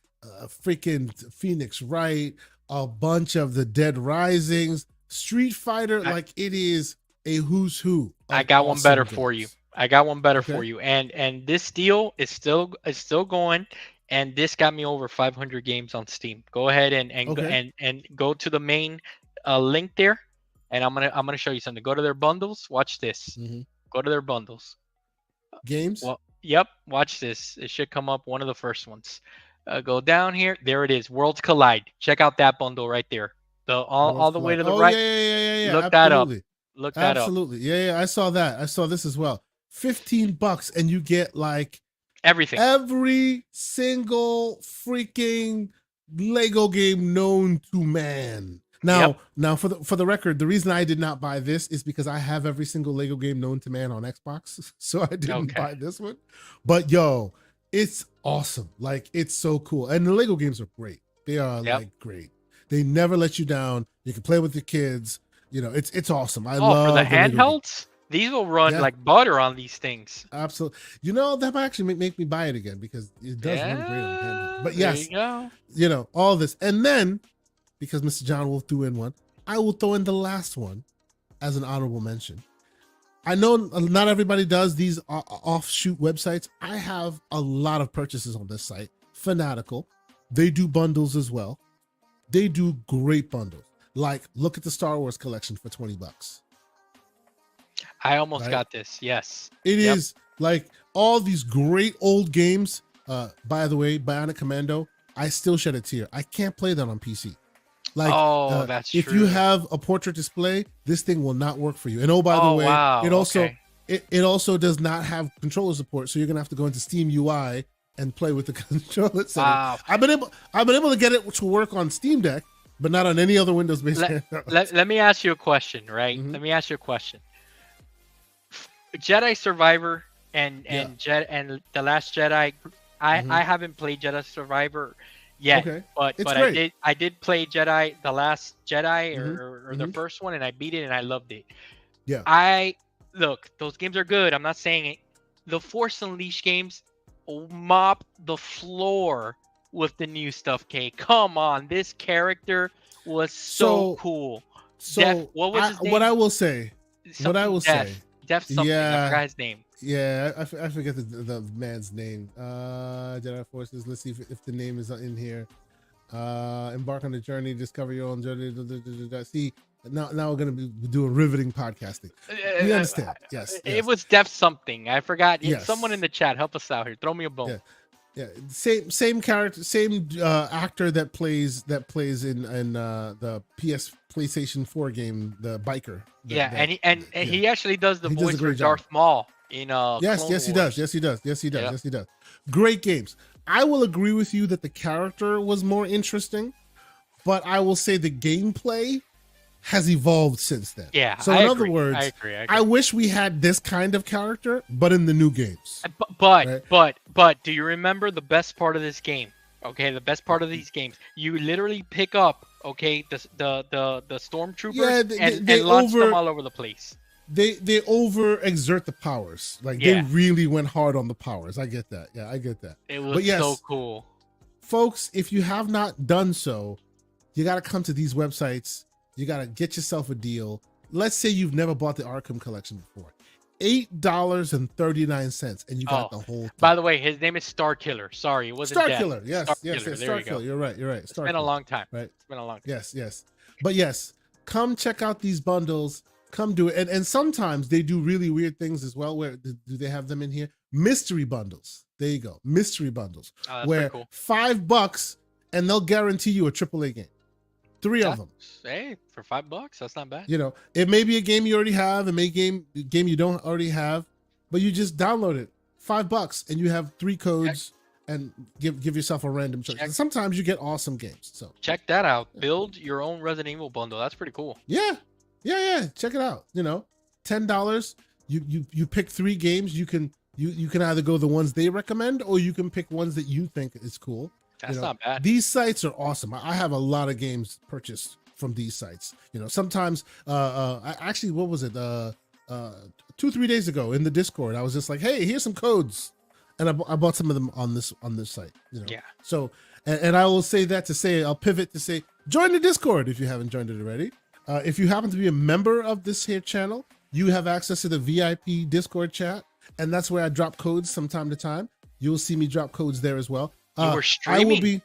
freaking Phoenix Wright, a bunch of the Dead Risings, Street Fighter. Like, it is a who's who. I got one awesome better games. for you. I got one better Okay. for you. And this deal is still going. And this got me over 500 games on Steam. Go ahead and Okay. and go to the main link there, and I'm gonna show you something. Go to their bundles. Watch this. Go to their bundles. Games. Well, yep. Watch this. It should come up, one of the first ones. Go down here. There it is. Worlds Collide. Check out that bundle right there. All the way to the Oh, right. yeah. Look that up. Absolutely. Look that up. Absolutely. Yeah. I saw that. I saw this as well. $15 and you get like everything. Every single freaking Lego game known to man. Now for the record, the reason I did not buy this is because I have every single Lego game known to man on Xbox. So I didn't buy this one. But yo, it's awesome. Like, it's so cool. And the Lego games are great. They are like great. They never let you down. You can play with your kids. You know, it's awesome. I love for the handhelds. These will run like butter on these things. Absolutely. You know, that might actually make me buy it again, because it does run great on handheld. But yes, you know, all this. And then, because Mr. John will throw in one, I will throw in the last one as an honorable mention. I know not everybody does these offshoot websites. I have a lot of purchases on this site. Fanatical. They do bundles as well. They do great bundles. Like, look at the Star Wars collection for $20. I almost got this. Yes. It is like all these great old games. By the way, Bionic Commando, I still shed a tear. I can't play that on PC. Like, that's if true. you have a portrait display, this thing will not work for you. And by the way, it also does not have controller support, so you're gonna have to go into Steam UI and play with the controller setting. Wow. I've been able to get it to work on Steam Deck, but not on any other Windows-based. Let me ask you a question, right? Let me ask you a question. Jedi Survivor and The Last Jedi. I haven't played Jedi Survivor yet, but I did play The Last Jedi or the first one, and I beat it and I loved it. Yeah. Look, those games are good. I'm not saying it. The Force Unleashed games mop the floor with the new stuff. K, come on, this character was so cool. So what was his name? What I will say. Def something. I forgot his name. Yeah, I forget the man's name. Jedi Forces. Let's see if the name is in here. Embark on a journey, discover your own journey. See, now we're gonna be doing riveting podcasting. We understand. Yes. It was Def something. I forgot. Yes. Someone in the chat, help us out here. Throw me a bone. Yeah. Same character, same actor that plays in the PlayStation 4 game, the biker. He actually does the voice for Darth Maul in Yes, he does. Yes, he does. Great games. I will agree with you that the character was more interesting, but I will say the gameplay has evolved since then. Yeah. So in other words, I agree. I wish we had this kind of character, but in the new games. But do you remember the best part of this game? Okay, the best part of these games, you literally pick up the stormtroopers and launch them all over the place. They over exert the powers. Like, they really went hard on the powers. I get that. Yeah, I get that. It was so cool. Folks, if you have not done so, you got to come to these websites. You got to get yourself a deal. Let's say you've never bought the Arkham collection before. $8.39, and you got the whole thing. By the way, his name is Star Killer. Sorry, it wasn't Star Killer. Yes, Star Killer. You're right. It's been a long time. Right. It's been a long time. Yes. But yes, come check out these bundles. Come do it. And sometimes they do really weird things as well. Where do they have them in here? Mystery bundles. There you go. Mystery bundles. Where cool. $5 and they'll guarantee you a AAA game. 3 of them. Hey, for $5, that's not bad. You know, it may be a game you already have, it may be a game you don't already have, but you just download it. $5 and you have 3 codes and give yourself a random choice. And sometimes you get awesome games. So check that out. Build your own Resident Evil bundle. That's pretty cool. Yeah. Check it out. $10. You pick 3 games. You can either go the ones they recommend, or you can pick ones that you think is cool. That's not bad. These sites are awesome. I have a lot of games purchased from these sites. Sometimes actually, what was it? 2-3 days ago in the Discord, I was just like, hey, here's some codes, and I bought some of them on this site. Yeah. So and I will say that to say, I'll pivot to say, join the Discord if you haven't joined it already. If you happen to be a member of this here channel, you have access to the VIP Discord chat, and that's where I drop codes from time to time. You'll see me drop codes there as well. You were streaming. I will be.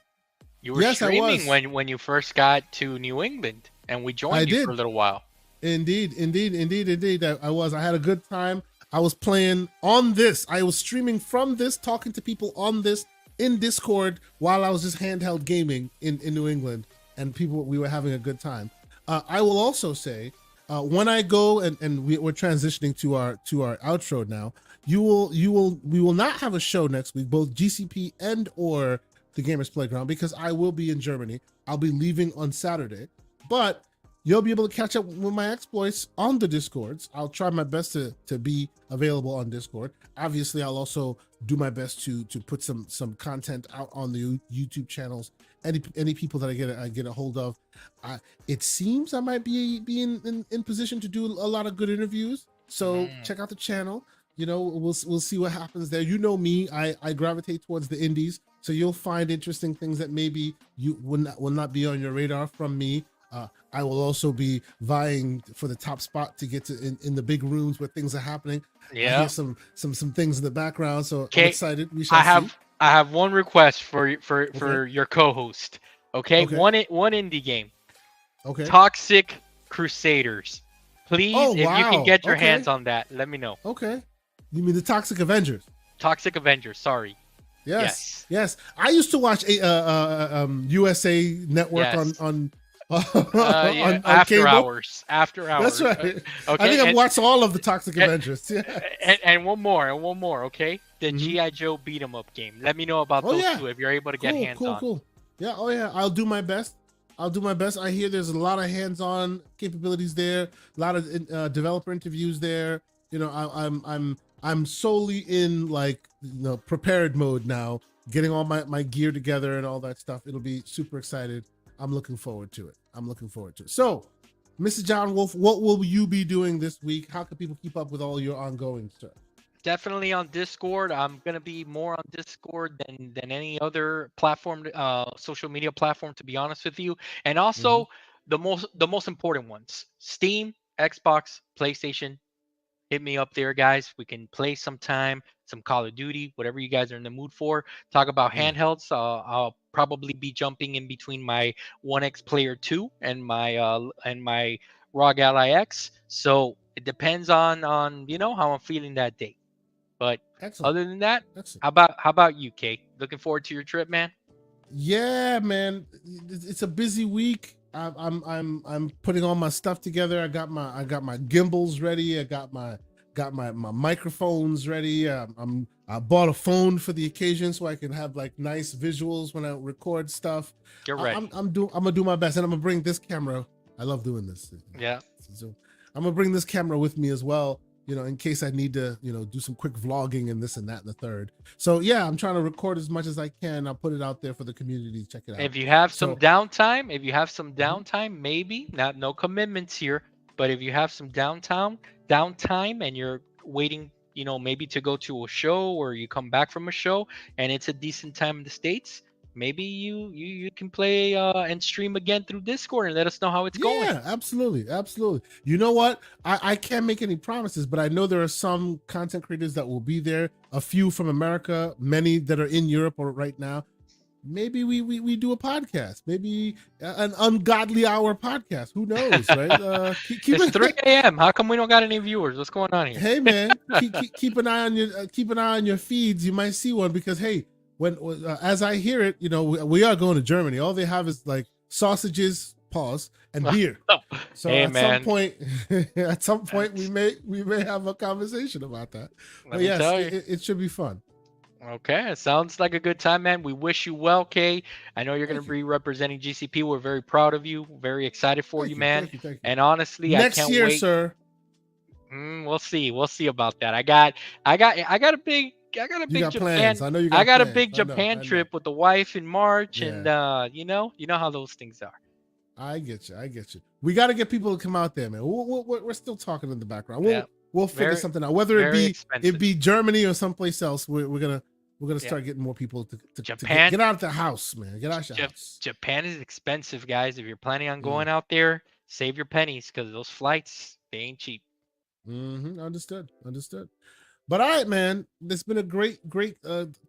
You were streaming when you first got to New England, and we joined you for a little while. Indeed. I was. I had a good time. I was playing on this. I was streaming from this, talking to people on this in Discord while I was just handheld gaming in New England, and we were having a good time. I will also say, when I go and we're transitioning to our outro now, we will not have a show next week, both GCP and or the Gamers Playground, because I will be in Germany. I'll be leaving on Saturday, but you'll be able to catch up with my exploits on the Discords. I'll try my best to be available on Discord. Obviously, I'll also do my best to put some content out on the YouTube channels. Any people that I get a hold of. It seems I might be in position to do a lot of good interviews. So check out the channel. We'll see what happens there. Me, I gravitate towards the indies, so you'll find interesting things that maybe you will not be on your radar from me. I will also be vying for the top spot to get to in the big rooms where things are happening. Yeah, I hear some things in the background, so I'm excited. We shall see. I have one request for your co-host. Okay? One indie game. Okay. Toxic Crusaders. Please, if you can get your hands on that, let me know. Okay. You mean the Toxic Avengers? Toxic Avengers. Sorry. Yes. I used to watch USA Network on after cable. hours. After hours. That's right. Okay. I think I've watched all of the Toxic Avengers. Yeah. And one more. Okay. The G.I. Joe beat 'em up game. Let me know about those two if you're able to get hands on. Cool. Yeah. Oh yeah. I'll do my best. I hear there's a lot of hands-on capabilities there. A lot of developer interviews there. I'm solely in prepared mode now, getting all my gear together and all that stuff. It'll be super excited. I'm looking forward to it. So, Mr. John Wolf, what will you be doing this week? How can people keep up with all your ongoing stuff? Definitely on Discord. I'm gonna be more on Discord than any other platform, social media platform, to be honest with you. And also the most important ones: Steam, Xbox, PlayStation. Hit me up there, guys. We can play some Call of Duty, whatever you guys are in the mood for. Talk about handhelds. I'll probably be jumping in between my One X Player 2 and my ROG Ally X. So it depends on how I'm feeling that day. But other than that, how about you, Kay? Looking forward to your trip, man? Yeah, man. It's a busy week. I'm putting all my stuff together. I got my gimbals ready. I got my microphones ready. I bought a phone for the occasion so I can have nice visuals when I record stuff. Get ready. I'm gonna do my best, and I'm gonna bring this camera. I love doing this. Yeah. So I'm gonna bring this camera with me as well, in case I need to, do some quick vlogging and this and that and the third. So yeah, I'm trying to record as much as I can. I'll put it out there for the community to check it out. If you have some downtime, maybe no commitments here, but if you have some downtime and you're waiting, maybe to go to a show, or you come back from a show and it's a decent time in the States, maybe you can play and stream again through Discord and let us know how it's going. Yeah, absolutely. You know what? I can't make any promises, but I know there are some content creators that will be there. A few from America, many that are in Europe or right now. Maybe we do a podcast. Maybe an ungodly hour podcast. Who knows, right? It's 3 a.m. How come we don't got any viewers? What's going on here? Hey, man, keep an eye on your feeds. You might see one because when as I hear it, we are going to Germany. All they have is sausages, and beer. So hey, at some point, we may have a conversation about that. But yes, it should be fun. Okay, it sounds like a good time, man. We wish you well, Kay. I know you're going to Thank you. be representing GCP. We're very proud of you. Very excited for you, Thank you. man. Thank you. Thank you. And honestly, I Next can't year, wait. sir. We'll see. We'll see about that. I got a You big got plans. Japan. I know you I got got a plans. big I know. Japan I know. trip with the wife in March, and Yeah. you know how those things are. I get you. I get you. We got to get people to come out there, man. We're still talking in the background. Yeah, We'll figure very something out. Whether very it expensive. be Germany or someplace else, we're gonna Yeah, start getting more people to Japan. get out of the house, man. Get out your house. Japan is expensive, guys. If you're planning on Mm. going out there, save your pennies because those flights they ain't cheap. Understood. Understood. But all right, man. It's been a great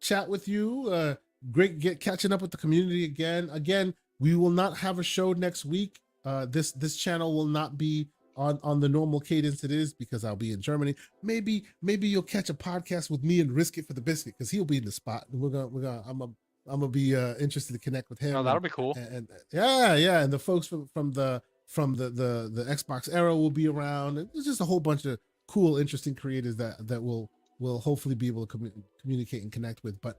chat with you. Great catching up with the community again. Again, we will not have a show next week. This channel will not be on the normal cadence it is because I'll be in Germany. Maybe you'll catch a podcast with me and Risk It for the Biscuit because he'll be in the spot. And I'm gonna be interested to connect with him. Oh, that'll be cool. And yeah, and the folks from the Xbox era will be around. And there's just a whole bunch of cool, interesting creators that will hopefully be able to communicate and connect with. But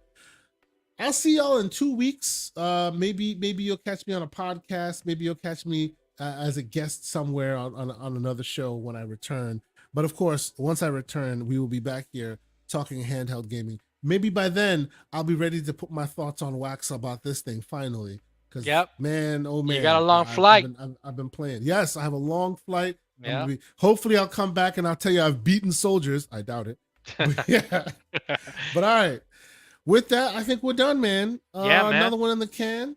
I'll see y'all in 2 weeks. Maybe you'll catch me on a podcast. Maybe you'll catch me as a guest somewhere on another show when I return. But of course, once I return, we will be back here talking handheld gaming. Maybe by then I'll be ready to put my thoughts on wax about this thing finally. Because man, oh man, you got a long flight. I've been playing. Yes, I have a long flight. Yeah. Hopefully, I'll come back and I'll tell you I've beaten soldiers. I doubt it. But yeah. But all right. With that, I think we're done, man. Yeah, man. Another one in the can.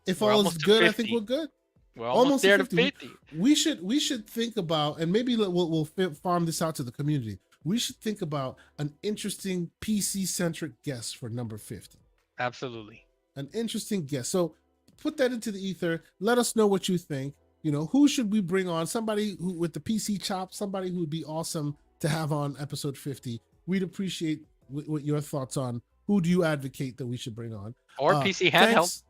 If We're all is good, I think we're good. We're almost there to 50. We should think about, and maybe we'll farm this out to the community. We should think about an interesting PC centric guest for number 50. Absolutely. An interesting guest. So put that into the ether. Let us know what you think. You know, who should we bring on? Somebody who with the PC chop, somebody who would be awesome to have on episode 50. We'd appreciate what your thoughts on who do you advocate that we should bring on? Or PC handheld.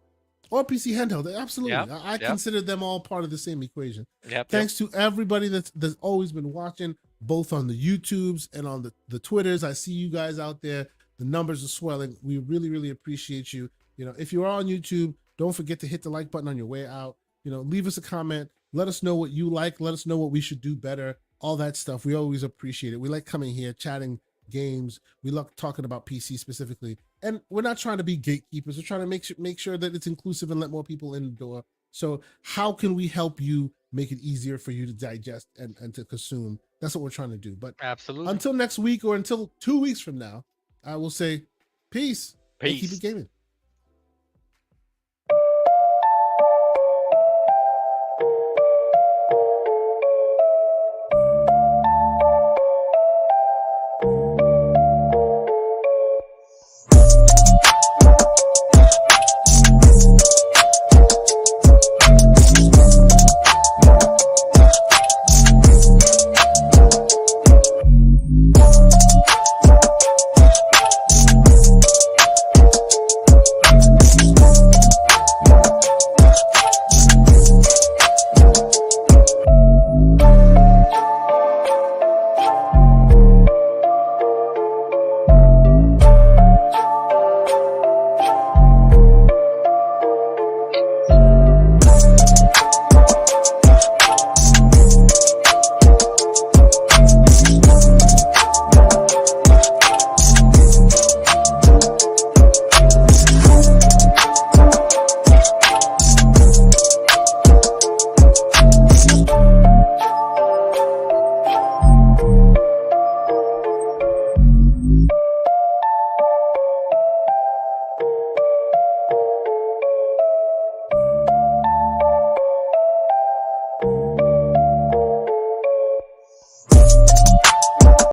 Or PC handheld. Absolutely. I consider them all part of the same equation. Thanks to everybody that's always been watching, both on the YouTubes and on the Twitters. I see you guys out there. The numbers are swelling. We really, really appreciate you. You know, if you're on YouTube, don't forget to hit the like button on your way out. You know, leave us a comment. Let us know what you like. Let us know what we should do better. All that stuff. We always appreciate it. We like coming here, chatting games. We love talking about PC specifically. And we're not trying to be gatekeepers. We're trying to make sure that it's inclusive and let more people in the door. So how can we help you make it easier for you to digest and to consume? That's what we're trying to do. But absolutely, until next week or until 2 weeks from now, I will say peace. Peace. And keep it gaming.